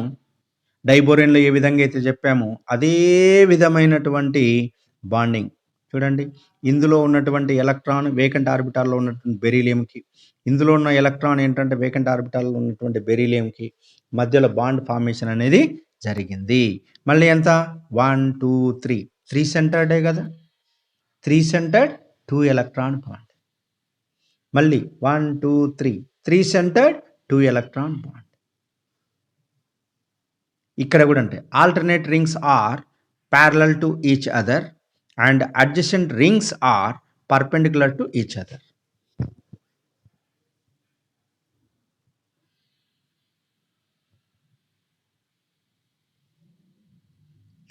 డైబోరేన్లో ఏ విధంగా అయితే చెప్పామో అదే విధమైనటువంటి బాండింగ్. చూడండి, ఇందులో ఉన్నటువంటి ఎలక్ట్రాన్ వేకెంట్ ఆర్బిటాల్లో ఉన్నటువంటి బెరీలియంకి, ఇందులో ఉన్న ఎలక్ట్రాన్ ఏంటంటే వేకెంట్ ఆర్బిటాల్లో ఉన్నటువంటి బెరీలియంకి మధ్యలో బాండ్ ఫార్మేషన్ అనేది జరిగింది. మళ్ళీ ఎంత 1 2 3 సెంటర్డే కదా, 3 సెంటర్డ్ 2 ఎలక్ట్రాన్ బాండ్. మళ్ళీ 1 2 3 సెంటర్డ్ 2 ఎలక్ట్రాన్ బాండ్. ఇక్కడ కూడా అంటే alternate rings are parallel to each other and adjacent rings are perpendicular to each other.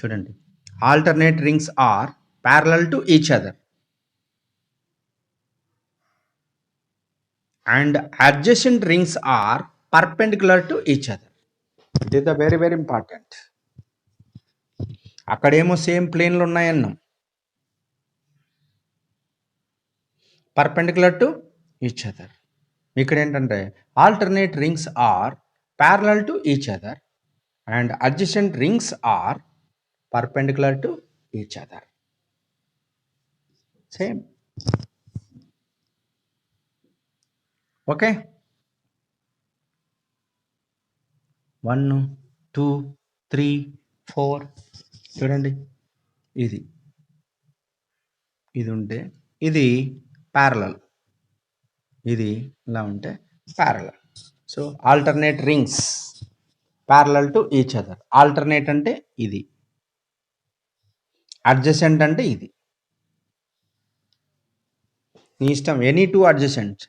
చూడండి, alternate rings are parallel to each other and adjacent rings are perpendicular to each other. It is the very very important. అక్కడేమో same ప్లేన్లు ఉన్నాయన్నాం, perpendicular to each other. ఇక్కడ ఏంటంటే alternate rings are parallel to each other and adjacent rings are perpendicular to each other. Same. Okay, 1 2 3 4 చూడండి, ఇది ఉంటే ఇది parallel, ఇది ఇలా ఉంటే parallel. So alternate rings parallel to each other. Alternate అంటే ఇది, అడ్జసెంట్ అంటే ఇది. నీ ఇష్టం, ఎనీ 2 అడ్జసెంట్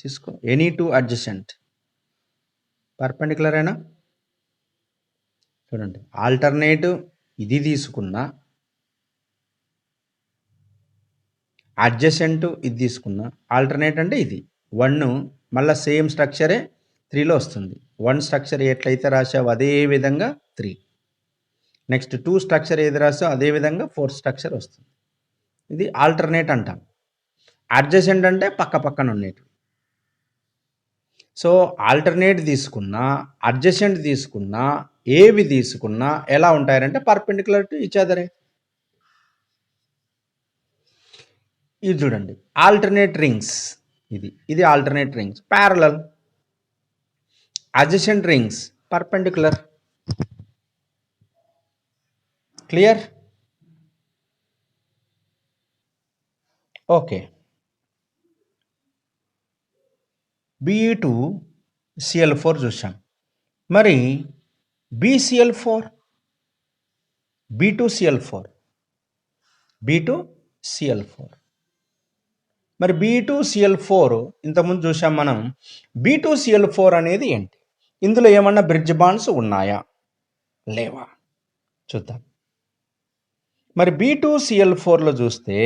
తీసుకో, ఎనీ 2 అడ్జసెంట్. పర్పెండిక్యులర్ అయినా చూడండి, ఆల్టర్నేటివ్ ఇది తీసుకున్నా, అడ్జసెంట్ ఇది తీసుకున్నా. ఆల్టర్నేట్ అంటే ఇది 1 మళ్ళీ సేమ్ స్ట్రక్చరే 3లో వస్తుంది. 1 స్ట్రక్చర్ ఎట్లయితే రాసావు అదే విధంగా 3. నెక్స్ట్ 2 స్ట్రక్చర్ ఏది రాసావు అదే విధంగా 4 స్ట్రక్చర్ వస్తుంది. ఇది ఆల్టర్నేట్ అంటాం. అడ్జసెంట్ అంటే పక్క పక్కన ఉండేటివి. సో ఆల్టర్నేట్ తీసుకున్నా, అడ్జసెంట్ తీసుకున్నా, ఏవి తీసుకున్నా ఎలా ఉంటాయంటే పర్పెండిక్యులర్ టు ఈచ్ అదరే. ఇది చూడండి, ఆల్టర్నేట్ రింగ్స్, ఇది alternate rings parallel, adjacent rings perpendicular. Clear? Okay, Be2Cl4 చూసాం. మరి BCl4, B2Cl4, B2Cl4. మరి B2Cl4 ఇంతకుముందు చూసాం మనం. B2Cl4 అనేది ఏంటి? ఇందులో ఏమన్నా బ్రిడ్జ్ బాండ్స్ ఉన్నాయా లేవా చూద్దాం. మరి B2Cl4లో చూస్తే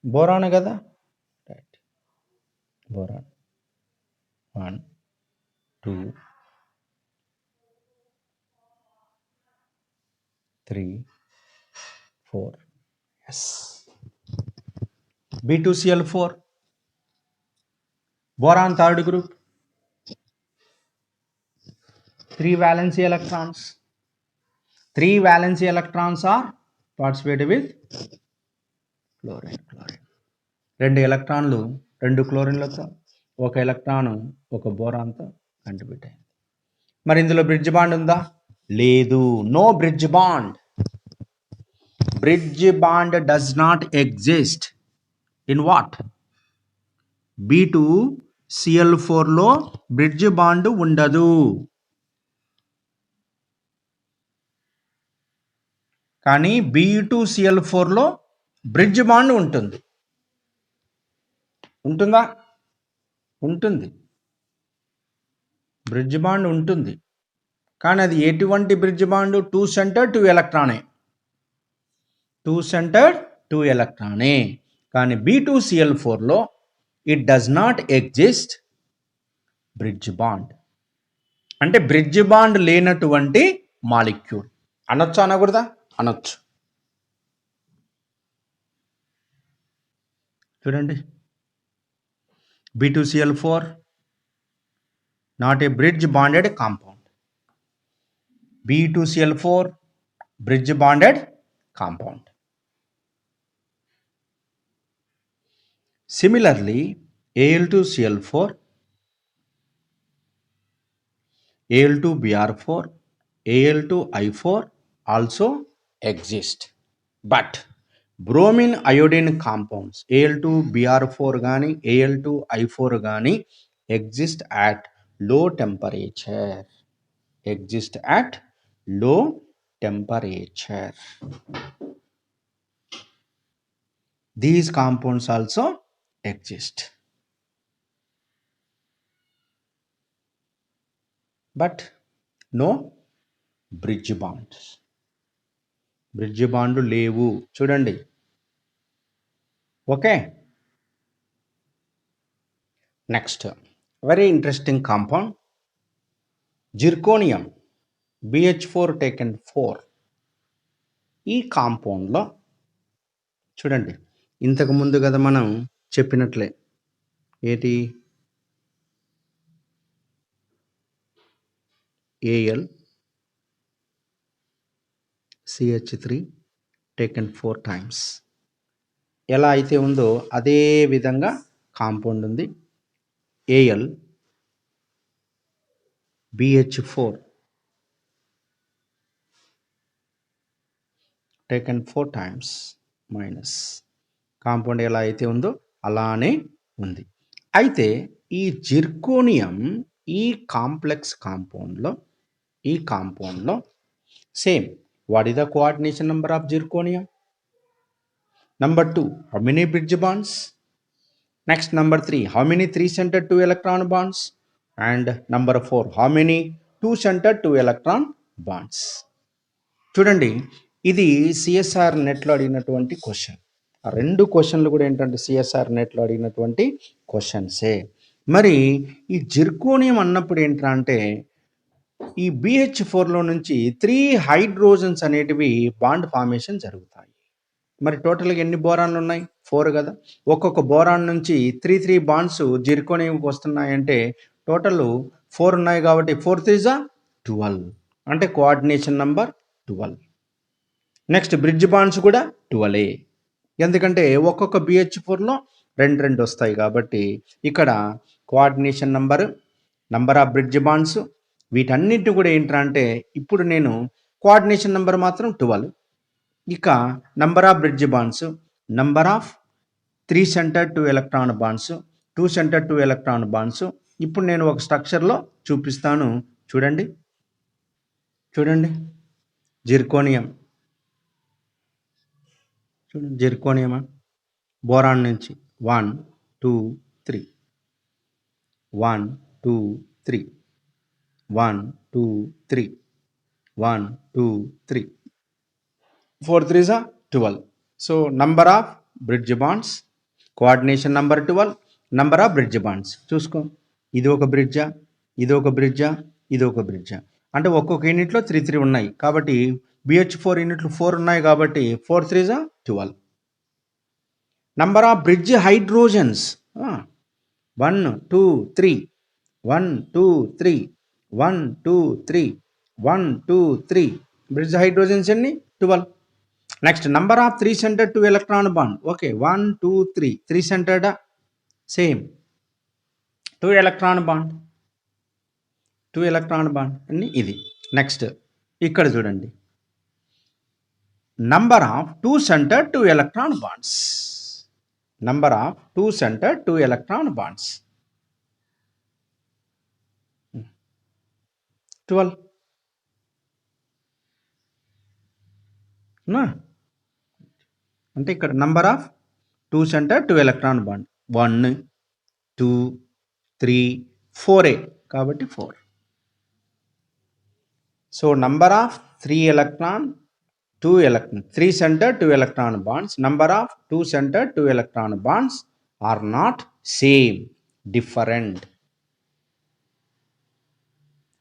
బోరాన్ కదా, right, boron 1 2 3 4. Yes, B2Cl4 boron third group, 3 valency electrons. 3 valency electrons are participated with chlorine. 2 ఎలక్ట్రాన్లు 2 క్లోరిన్లతో, 1 ఎలక్ట్రాను 1 బోరాన్తో కంట్రిబ్యూట్ అయింది. మరి ఇందులో బ్రిడ్జ్ బాండ్ ఉందా? లేదు, no bridge bond. Bridge bond does not exist in what? B2Cl4లో బ్రిడ్జ్ బాండ్ ఉండదు. కానీ B2Cl4లో bridge bond ఉంటుంది. ఉంటుందా? ఉంటుంది, బ్రిడ్జ్ బాండ్ ఉంటుంది. కానీ అది ఎటువంటి బ్రిడ్జ్ బాండ్? 2 సెంటర్డ్ 2 ఎలక్ట్రానే, 2 సెంటర్డ్ 2 ఎలక్ట్రానే. కానీ B2Cl4లో it does not exist bridge bond. అంటే బ్రిడ్జ్ బాండ్ లేనటువంటి మాలిక్యూల్. అనొచ్చు అనకూడదా? అనొచ్చు. చూడండి, B2Cl4 not a bridge bonded compound. B2Cl4 bridge bonded compound. Similarly, Al2Cl4, Al2Br4, Al2I4 also exist. But bromine iodine compounds Al2Br4 గాని Al2I4 గాని exist at low temperature. Exist at low temperature. These compounds also exist. But no bridge bonds. Bridge బాండ్లు లేవు. చూడండి, okay. Next very interesting compound zirconium BH4 taken 4. ఈ కాంపౌండ్లో చూడండి, ఇంతకు ముందు కదా మనం చెప్పినట్లే ఏంటి AlCH3 టేకెన్ 4 times. ఎలా అయితే ఉందో అదే విధంగా కాంపౌండ్ ఉంది. AlBH4 taken 4 times minus. Compound ఎలా అయితే ఉందో అలానే ఉంది. అయితే ఈ జిర్కోనియం ఈ కాంప్లెక్స్ కాంపౌండ్లో same. What is the coordination number of zirconium? Number 2, how many bridge bonds? Next, number 3, how many 3-centered 2-electron bonds? And number 4, how many 2-centered 2-electron bonds? చూడండి, ఇది సిఎస్ఆర్ నెట్లో అడిగినటువంటి క్వశ్చన్. ఆ రెండు క్వశ్చన్లు కూడా ఏంటంటే సిఎస్ఆర్ నెట్లో అడిగినటువంటి క్వశ్చన్సే. మరి ఈ జిర్కోనియం అన్నప్పుడు ఏంటంటే అంటే ఈ BH4లో నుంచి 3 హైడ్రోజన్స్ అనేటివి బాండ్ ఫార్మేషన్ జరుగుతాయి. మరి టోటల్గా ఎన్ని బోరాన్లు ఉన్నాయి? 4 కదా. ఒక్కొక్క బోరాన్ నుంచి 3 బాండ్స్ జిర్కోనియంకి వస్తున్నాయంటే టోటల్ 4 ఉన్నాయి కాబట్టి 4 3 12, అంటే coordination number 12. Next bridge bonds కూడా 12, ఎందుకంటే ఒక్కొక్క BH4లో 2 వస్తాయి కాబట్టి ఇక్కడ coordination number of bridge bonds వీటన్నిటిని కూడా ఏంటంటే ఇప్పుడు నేను కోఆర్డినేషన్ నంబర్ మాత్రం 12. ఇక number of bridge bonds, number of 3-centered 2-electron bonds, 2-centered 2-electron bonds ఇప్పుడు నేను ఒక స్ట్రక్చర్లో చూపిస్తాను. చూడండి జిర్కోనియం. చూడండి జిర్కోనియమా బోరాన్ నుంచి 1 2 3 1 2 3 1 2 3 1 2 3 4 3 12. So number of bridge bonds, coordination number 12, number of bridge bonds. చూసుకో, ఇది ఒక బ్రిడ్జా, ఇది ఒక బ్రిడ్జా, ఇది ఒక బ్రిడ్జా, అంటే ఒక్కొక్క యూనిట్లో 3 ఉన్నాయి కాబట్టి BH4 యూనిట్లు 4 ఉన్నాయి కాబట్టి 4 3 12. Number of bridge hydrogens 1 2 3 1 2 3 1 2 3 1 2 3 bridge hydrogens ఎన్ని? 12. Next number of 3-centered 2-electron bond. Okay 1 2 3 3-centered same 2-electron bond అన్ని ఇది. నెక్స్ట్ ఇక్కడ చూడండి number of 2-centered 2-electron bonds. Number of 2-centered 2-electron bonds 12. అంటే ఇక్కడ number of 2-centered 2-electron bond 1 2 3 4 కాబట్టి 4. So number of 3-centered 2-electron bonds, number of 2-centered 2-electron bonds are not same, different.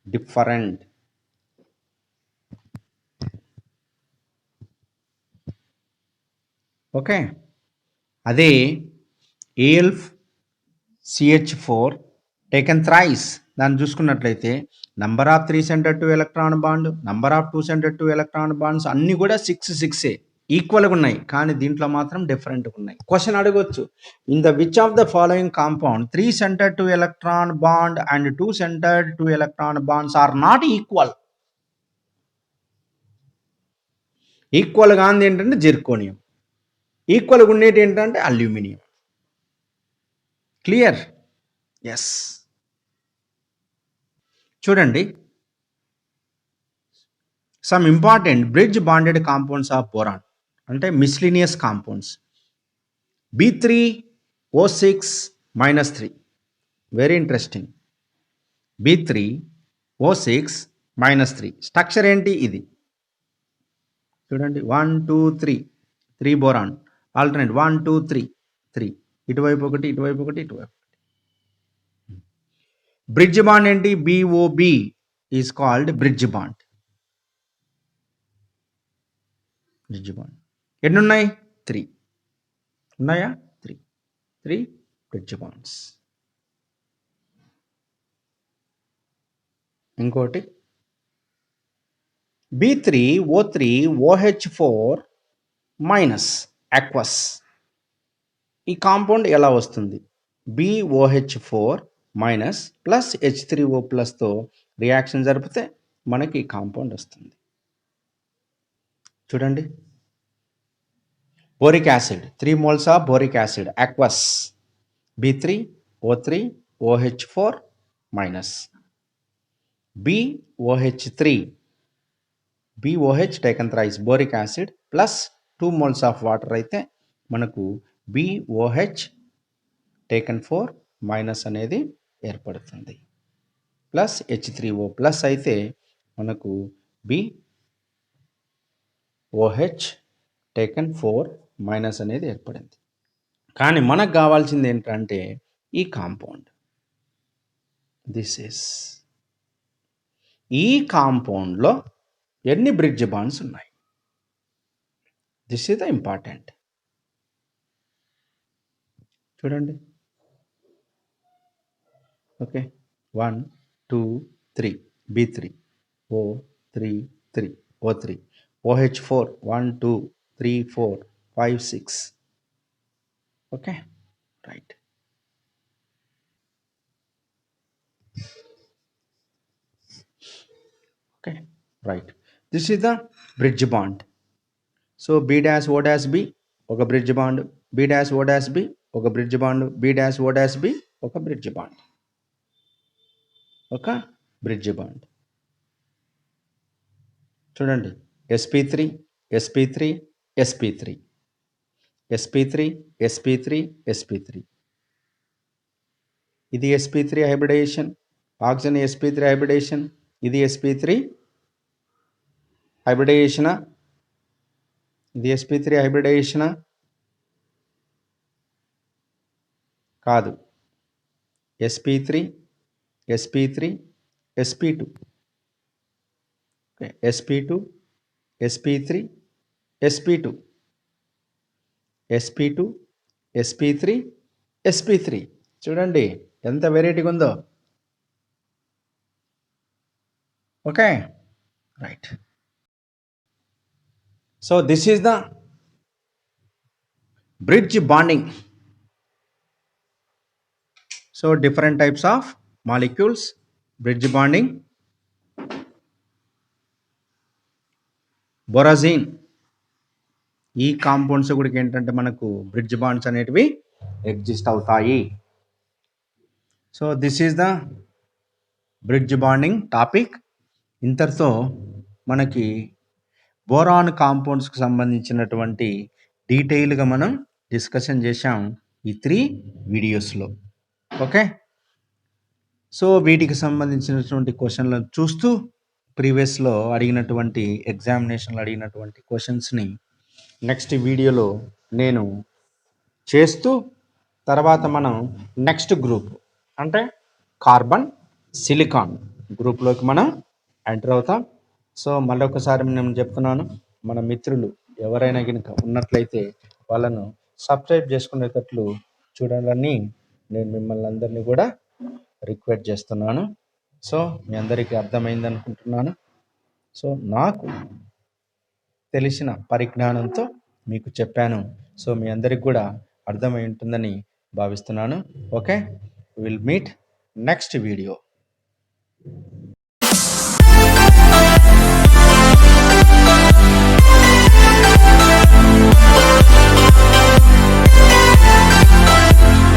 different. Okay, అదే AlCH4 taken thrice దాన్ని చూసుకున్నట్లయితే number of 3 centre 2 electron bond, number of 2 centre 2 electron bonds అన్నీ కూడా 6 ఈక్వల్గా ఉన్నాయి, కానీ దీంట్లో మాత్రం డిఫరెంట్గా ఉన్నాయి. క్వశ్చన్ అడగొచ్చు, in the which of the following compound 3 centre 2 electron bond and 2 centre 2 electron bonds are not equal. ఈక్వల్గా ఉంది ఏంటంటే జిర్కోనియం, ఈక్వల్గా ఉండేటి ఏంటంటే అల్యూమినియం. క్లియర్? ఎస్. చూడండి, some important bridge bonded compounds of boron అంటే miscellaneous compounds. B3O6-3, very interesting. B3O6-3 structure ఏంటి? ఇది చూడండి, 1 2 3 3 బోరాన్ ఆల్టర్నేట్ 1 2 3 3, ఇటువైపు ఒకటి, ఇటువైపు ఒకటి, ఇటువైపు. బ్రిడ్జ్ బాండ్ ఏంటి? BOB is called bridge bond. Bridge bond ఎన్ని ఉన్నాయి? 3 ఉన్నాయా? 3 బ్రిడ్జ్ బాండ్స్. ఇంకోటి B3O3OH4- aqueous. ఈ కాంపౌండ్ ఎలా వస్తుంది? BOH4- ప్లస్ H3O+తో రియాక్షన్ జరిపితే మనకి ఈ కాంపౌండ్ వస్తుంది. చూడండి, boric acid 3 moles of boric acid aqueous. B3O3OH4-, BOH taken thrice boric acid plus 2 moles of water అయితే మనకు BOH టేకన్ 4- అనేది ఏర్పడుతుంది. ప్లస్ H3O+ అయితే మనకు BOH టేకన్ 4- అనేది ఏర్పడింది. కానీ మనకు కావాల్సింది ఏంటంటే ఈ కాంపౌండ్. ఈ కాంపౌండ్లో ఎన్ని బ్రిడ్జ్ బాండ్స్ ఉన్నాయి? This is the important. చూడండి, okay, 1 2 3 B3O3 O3 OH4 1 2 3 4 5 6. Okay, right. Okay, right. This is the bridge bond. So B'-O'-B ఒక బ్రిడ్జ్ బాండ్, B'-O'-B ఒక బ్రిడ్జ్ బాండ్, B'-O'-B ఒక బ్రిడ్జ్ బాండ్, ఒక బ్రిడ్జ్ బాండ్. చూడండి, sp3 sp3 sp3 sp3 sp3 sp3. ఇది sp3 hybridisation, oxygen sp3 hybridisation. ఇది sp3 హైబ్రిడైజేషనా? ఇది sp3 హైబ్రిడైజేషనా? కాదు. sp3 sp3 sp2 sp2 sp3 sp2 sp2 sp3 sp3. చూడండి ఎంత వెరైటీగా ఉందో. Okay, right. So this is the bridge bonding. So different types of molecules, bridge bonding. Borazine, ఈ compounds కూడా ఏంటంటే మనకు బ్రిడ్జ్ బాండ్స్ అనేటివి ఎగ్జిస్ట్ అవుతాయి. So this is the bridge bonding topic. ఇంతటితో మనకి బోరాన్ కాంపౌండ్స్కి సంబంధించినటువంటి డీటెయిల్గా మనం డిస్కషన్ చేశాం ఈ 3 వీడియోస్లో. ఓకే, సో వీటికి సంబంధించినటువంటి క్వశ్చన్లను చూస్తూ ప్రీవియస్లో అడిగినటువంటి ఎగ్జామినేషన్లో అడిగినటువంటి క్వశ్చన్స్ని నెక్స్ట్ వీడియోలో నేను చేస్తూ తర్వాత మనం నెక్స్ట్ గ్రూప్ అంటే కార్బన్, సిలికాన్ గ్రూప్లోకి మనం ఎంటర్ అవుతాం. సో మళ్ళొకసారి నేను చెప్తున్నాను, మన మిత్రులు ఎవరైనా కనుక ఉన్నట్లయితే వాళ్ళను సబ్స్క్రైబ్ చేసుకునేటట్లు చూడాలని నేను మిమ్మల్ని అందరినీ కూడా రిక్వెస్ట్ చేస్తున్నాను. సో మీ అందరికీ అర్థమైంది అనుకుంటున్నాను. సో నాకు తెలిసిన పరిజ్ఞానంతో మీకు చెప్పాను. సో మీ అందరికి కూడా అర్థమై ఉంటుందని భావిస్తున్నాను. Okay, will meet next video.